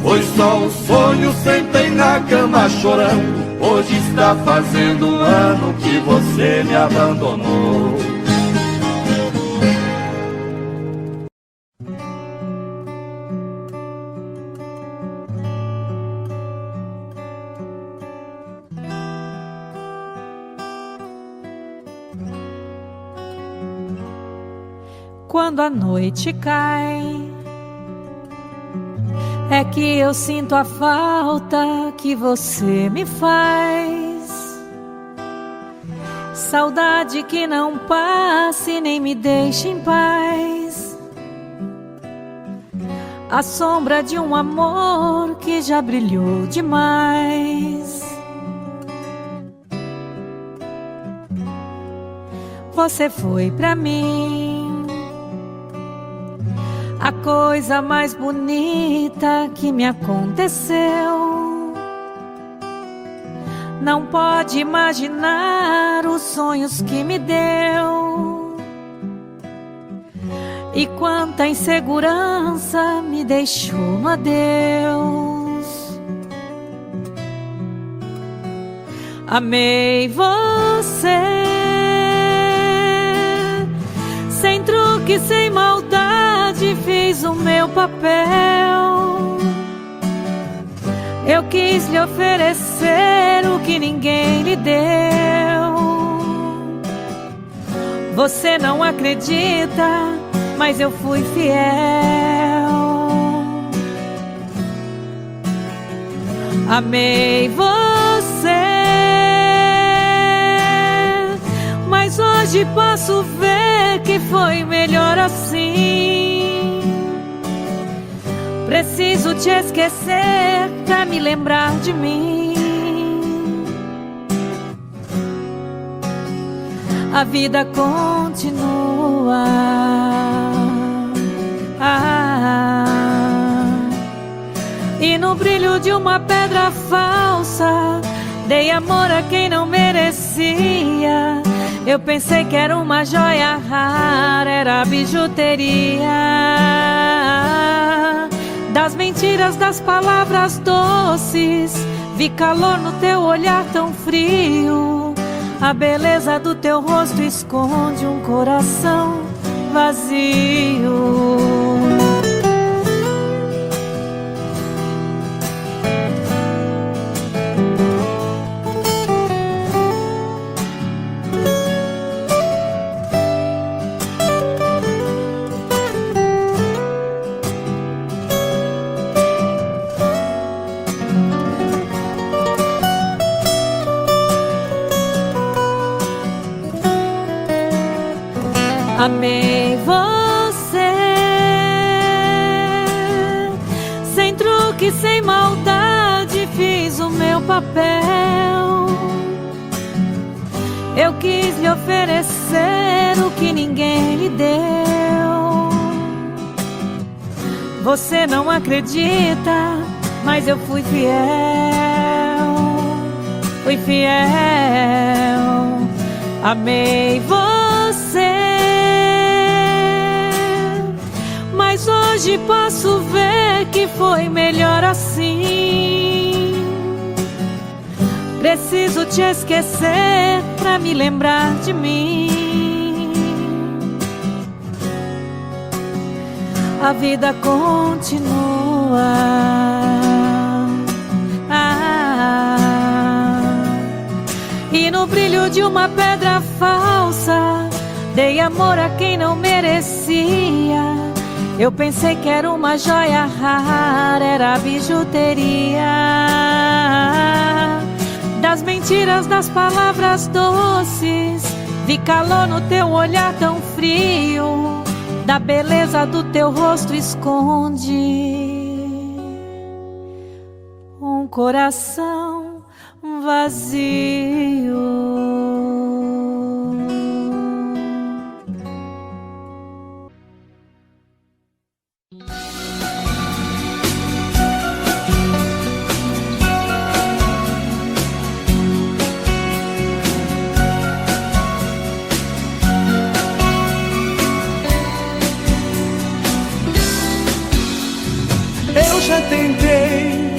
Speaker 5: Foi só um sonho, sentei na cama chorando, hoje está fazendo um ano que você me abandonou.
Speaker 7: Quando a noite cai, é que eu sinto a falta que você me faz. Saudade que não passe nem me deixe em paz. A sombra de um amor que já brilhou demais. Você foi pra mim a coisa mais bonita que me aconteceu. Não pode imaginar os sonhos que me deu. E quanta insegurança me deixou no adeus. Amei você, sem truque, sem maldade, fiz o meu papel. Eu quis lhe oferecer o que ninguém lhe deu. Você não acredita, mas eu fui fiel. Amei você, mas hoje posso ver que foi melhor assim. Preciso te esquecer pra me lembrar de mim. A vida continua. E no brilho de uma pedra falsa, dei amor a quem não merecia. Eu pensei que era uma joia rara, era bijuteria. Das mentiras, das palavras doces, vi calor no teu olhar tão frio. A beleza do teu rosto esconde um coração vazio. Amei você, sem truque, sem maldade, fiz o meu papel. Eu quis lhe oferecer o que ninguém lhe deu. Você não acredita, mas eu fui fiel. Fui fiel. Amei você, mas hoje posso ver que foi melhor assim. Preciso te esquecer pra me lembrar de mim. A vida continua. E no brilho de uma pedra falsa, dei amor a quem não merecia. Eu pensei que era uma joia rara, era bijuteria. Das mentiras, das palavras doces, vi calor no teu olhar tão frio. Da beleza do teu rosto esconde um coração vazio.
Speaker 1: Eu já tentei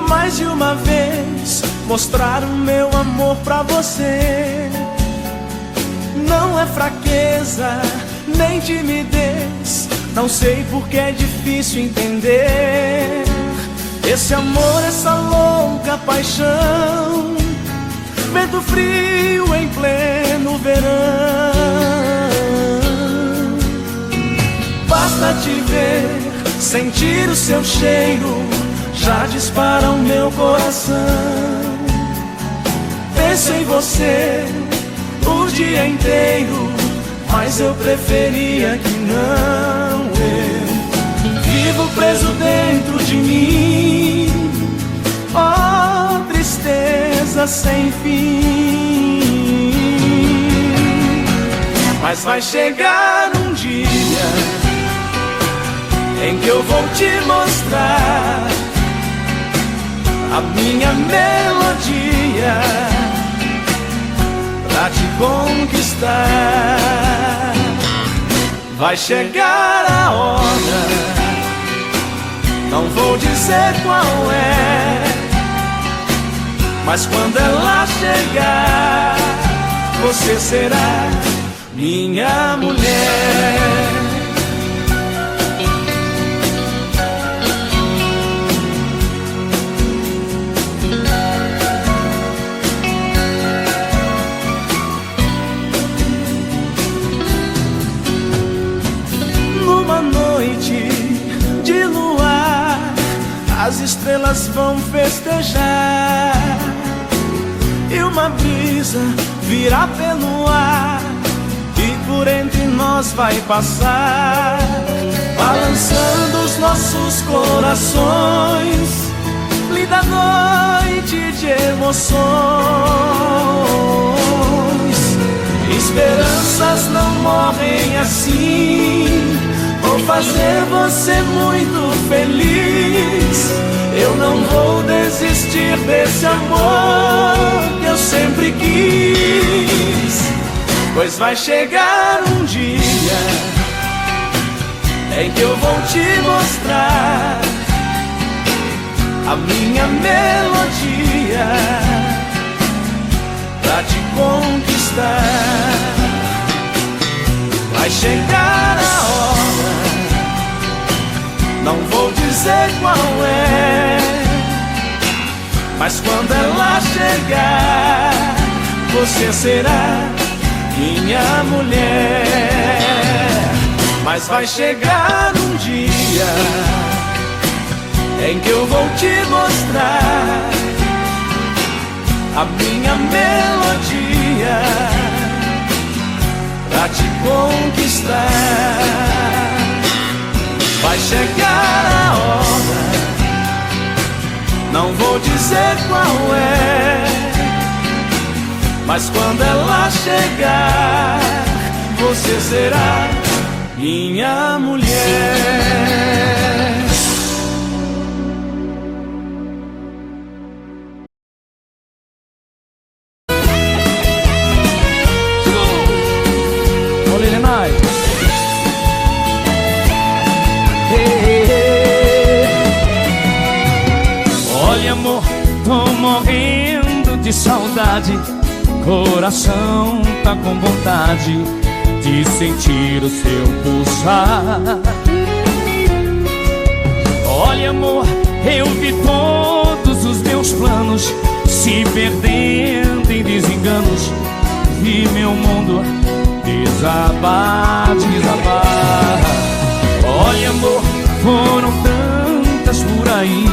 Speaker 1: mais de uma vez mostrar o meu amor pra você. Não é fraqueza, nem timidez, não sei porque é difícil entender. Esse amor, essa louca paixão, vento frio em pleno verão. Basta te ver, sentir o seu cheiro, já dispara o meu coração. Penso em você o dia inteiro, mas eu preferia que não. Eu vivo preso dentro de mim, ó tristeza sem fim. Mas vai chegar um dia em que eu vou te mostrar a minha melodia pra te conquistar. Vai chegar a hora, não vou dizer qual é, mas quando ela chegar, você será minha mulher. Numa noite de luar, as estrelas vão festejar e uma brisa virá pelo ar e por entre nós vai passar, balançando os nossos corações, linda noite de emoções. Esperanças não morrem assim, vou fazer você muito feliz. Eu não vou desistir desse amor que eu sempre quis, pois vai chegar um dia em que eu vou te mostrar a minha melodia pra te conquistar. Vai chegar a hora, não vou dizer qual é, mas quando ela chegar, você será minha mulher. Mas vai chegar um dia em que eu vou te mostrar a minha melodia pra te conquistar. Vai chegar a hora, não vou dizer qual é, mas quando ela chegar, você será minha mulher.
Speaker 3: Olha, amor, tô morrendo de saudade, coração tá com vontade de sentir o seu pulsar. Olha, amor, eu vi todos os meus planos se perdendo em desenganos, vi meu mundo desabar, desabar. Olha, amor, foram tantas por aí,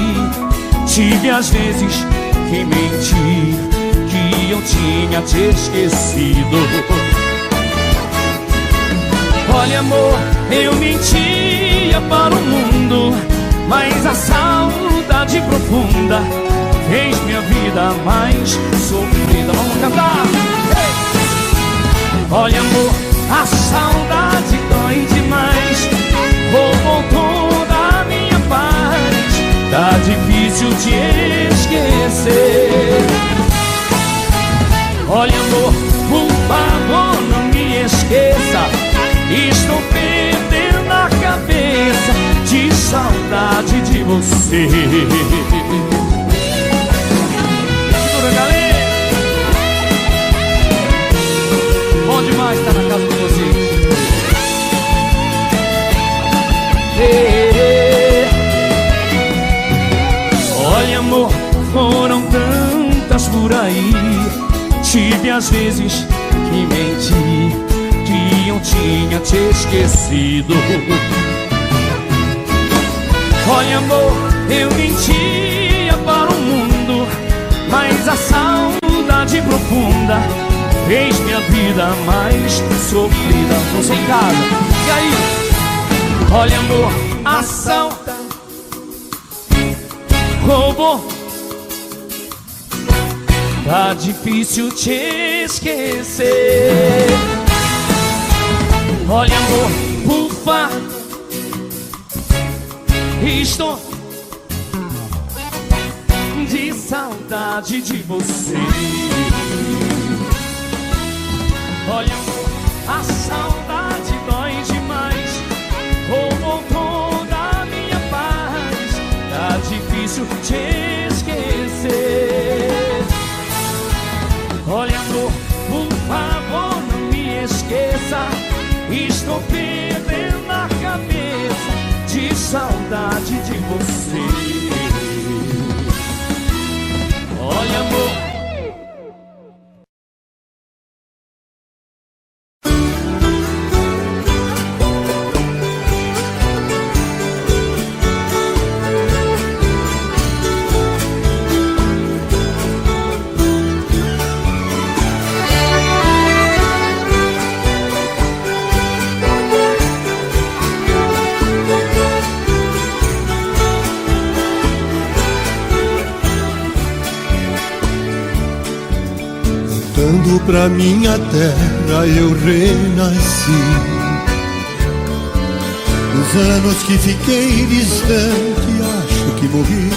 Speaker 3: tive às vezes que mentir, que eu tinha te esquecido. Olha, amor, eu mentia para o mundo, mas a saudade profunda fez minha vida mais sofrida. Vamos cantar! Olha, amor, a saudade dói demais, roubou toda a minha paz, tá difícil te esquecer. Olha, amor, por favor, não me esqueça, estou perdendo a cabeça de saudade de você. Segura, galera! Bom demais estar na casa de vocês. Olha, amor, foram tantas por aí, tive às vezes que menti, que eu tinha te esquecido. Olha, amor, eu mentia para o mundo, mas a saudade profunda fez minha vida mais sofrida. Você em casa, e aí? Olha, amor, a saudade roubou, tá difícil te esquecer. Olha, amor, por favor, estou de saudade de você. Olha, amor, a saudade dói demais, roubou toda a minha paz, tá difícil te esquecer.
Speaker 5: Voltando pra minha terra eu renasci. Nos anos que fiquei distante, acho que morri.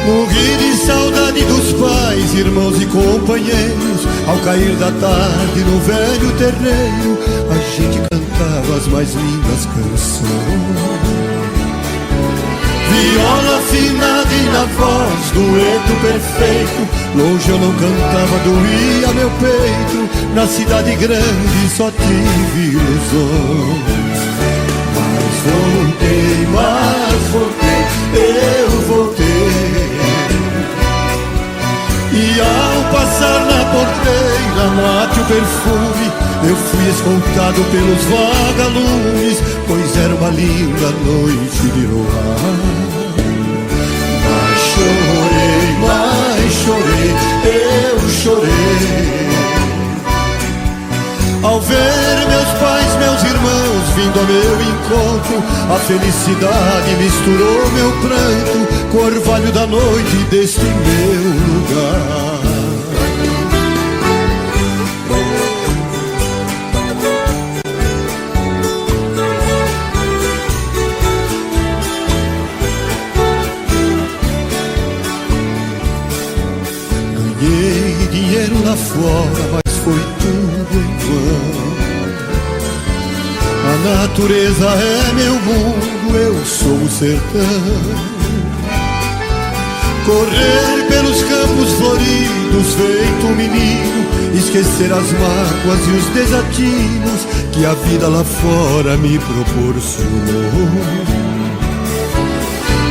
Speaker 5: Morri de saudade dos pais, irmãos e companheiros. Ao cair da tarde no velho terreiro, a gente cantava as mais lindas canções. Viola afinada e na voz, dueto perfeito. Longe eu não cantava, doía meu peito. Na cidade grande só tive ilusões. Mas voltei, eu voltei. E ao passar na porteira, mate o perfume, eu fui escoltado pelos vagalumes, pois era uma linda noite de luar. Mas chorei, eu chorei. Ao ver meus pais, meus irmãos vindo ao meu encontro, a felicidade misturou meu pranto com o orvalho da noite deste meu lugar. Ganhei dinheiro lá fora, mas foi tudo em vão. A natureza é meu mundo, eu sou o sertão. Correr pelos campos floridos feito um menino, esquecer as mágoas e os desatinos que a vida lá fora me proporcionou.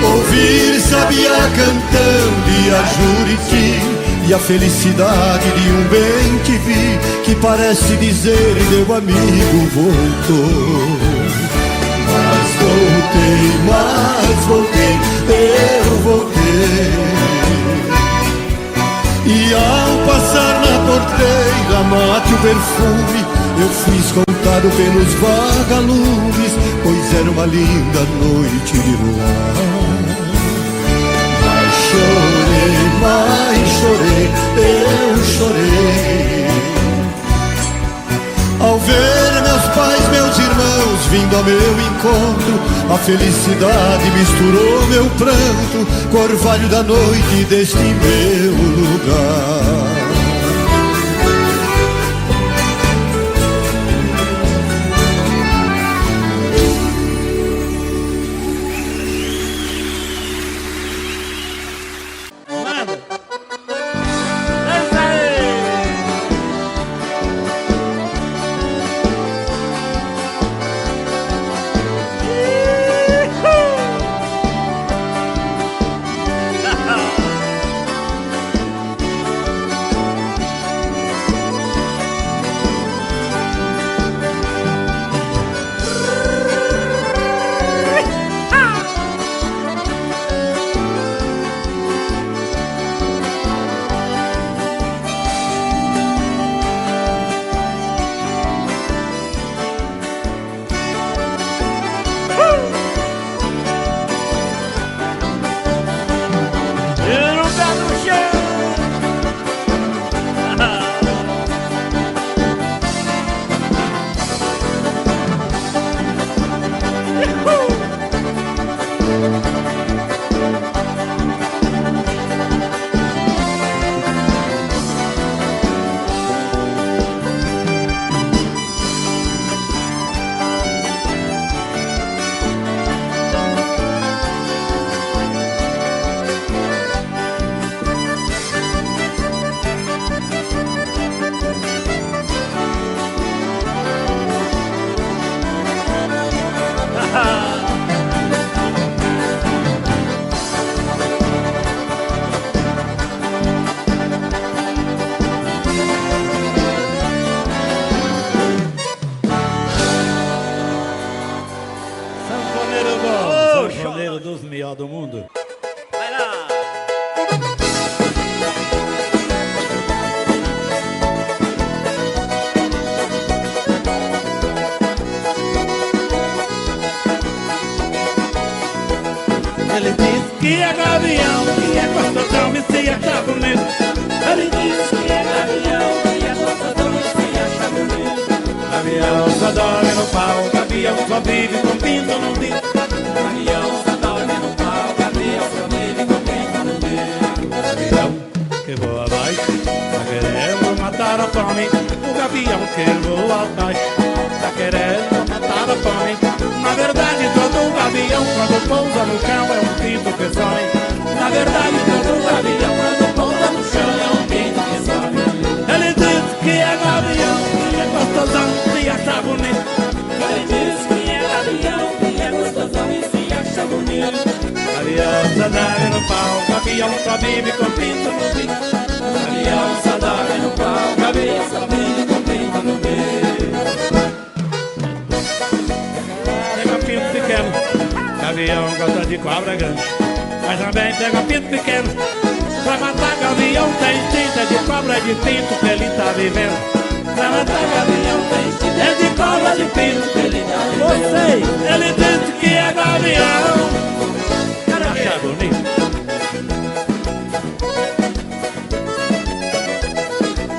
Speaker 5: Ouvir sabiá cantando e a Juriti, e a felicidade de um bem que vi, que parece dizer meu amigo voltou. Mas voltei, eu voltei. E ao passar na porteira, mate o perfume, eu fui escoltado pelos vagalumes, pois era uma linda noite de luar. Mas chorei, eu chorei. Ao ver meus pais, meus irmãos vindo ao meu encontro, a felicidade misturou meu pranto com o orvalho da noite deste meu lugar.
Speaker 8: Dos melhores do mundo.
Speaker 9: Vai lá!
Speaker 8: Ele disse que é gavião, que é costocão,
Speaker 4: homem se acha bonito. Ele diz que é gavião e as outras homens se acham bonito. Gavião só dorme no pau, gavião só vive com pinto no bico. Gavião só dorme no pau, gavião só vive com pinto no bico. Gavião que voa abaixo, tá querendo matar a fome. O gavião que voa abaixo, tá querendo matar a fome. Na verdade todo gavião quando pousa no chão é um pinto que some. Na verdade todo gavião quando pousa no chão é um pinto que some. Ele diz que é gavião, que é gostosão, se acha bonito. Ele diz que é gavião, que é gostosão e se acha bonito. Gavião só dorme no pau, gavião só vive com pinto no bico. Gavião só dorme no pau, gavião só vive com pinto no bico. Pega pinto pequeno, gavião gosta de cobra grande. Mas também pega pinto pequeno, pra matar gavião tem tinta de cobra de pinto que ele tá vivendo. Pra matar gavião tem tinta de cobra de pinto que ele tá vivendo. Você, ele disse que é gavião. Quero achar bonito.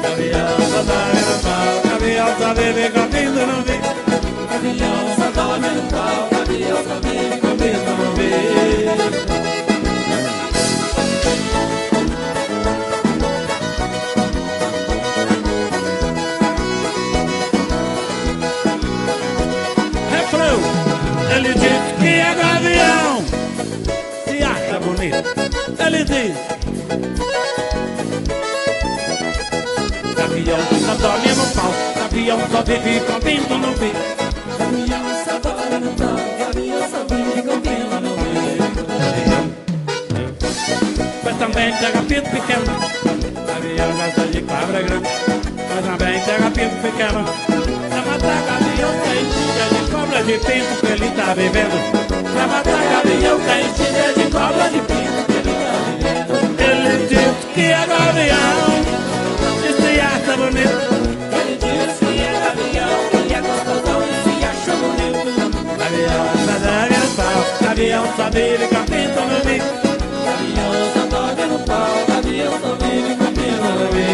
Speaker 4: Gavião só dorme no pau, gavião só vive com pinto no bico. Gavião só dorme no pau, gavião só vive com pinto no bico. Ele diz que é gavião, se acha bonito. Ele diz gavião só dorme no pau, gavião só vive com pinto no bico. Gavião só dorme no pau, gavião só vive com pinto no bico. Mas também pega pinto pequeno, gavião gosta de cobra grande. Mas também pega pinto pequeno, pra matar gavião tem tinta de cobra de pinto que ele tá vivendo. Pra matar gavião tem tinta de cobra de pinto que ele tá vivendo. Ele diz que é gavião e se acha bonito. Ele diz que é gavião e é gostosão e se acha bonito. Gavião só dorme no pau, gavião só vive com pinto no bico. Gavião só dorme no pau, gavião só vive com pinto no bico.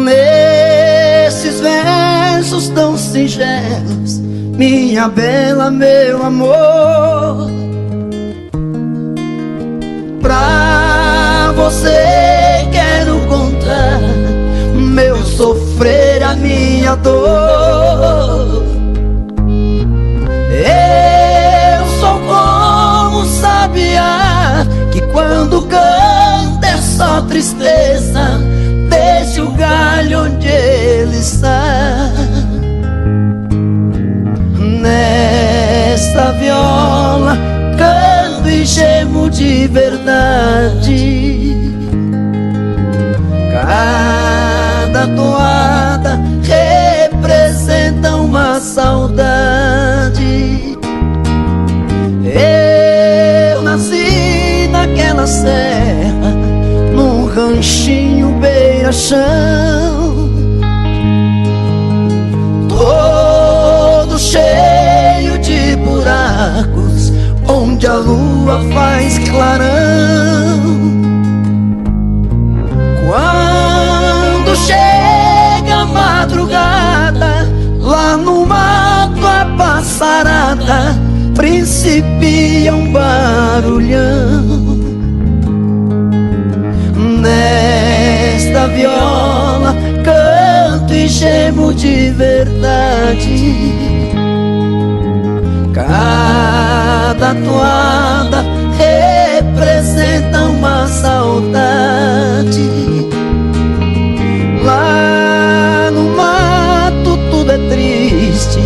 Speaker 1: Nesses versos tão singelos, minha bela, meu amor, pra você quero contar meu sofrer, a minha dor. Eu sou como sabiá que quando canta é só tristeza. Deixe o galho onde ele está. Nesta viola canto e gemo de verdade. Cada toada representa uma saudade. Eu nasci naquela serra, num ranchinho beira-chão, todo cheio de buracos, onde a lua faz clarão. Quando chega a madrugada, lá no mato a passarada principia um barulhão. Nesta viola canto e gemo de verdade. Cada toada representa uma saudade. Lá no mato tudo é triste,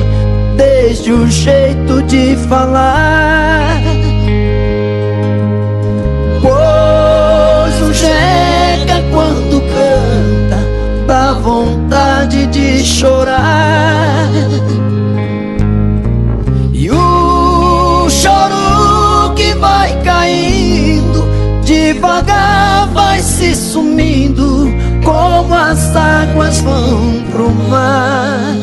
Speaker 1: desde o jeito de falar. Pois o jeca quando canta chorar. E o choro que vai caindo devagar vai se sumindo, como as águas vão pro mar.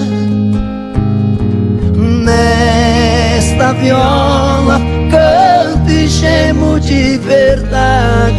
Speaker 1: Nesta viola canto e gemo de verdade.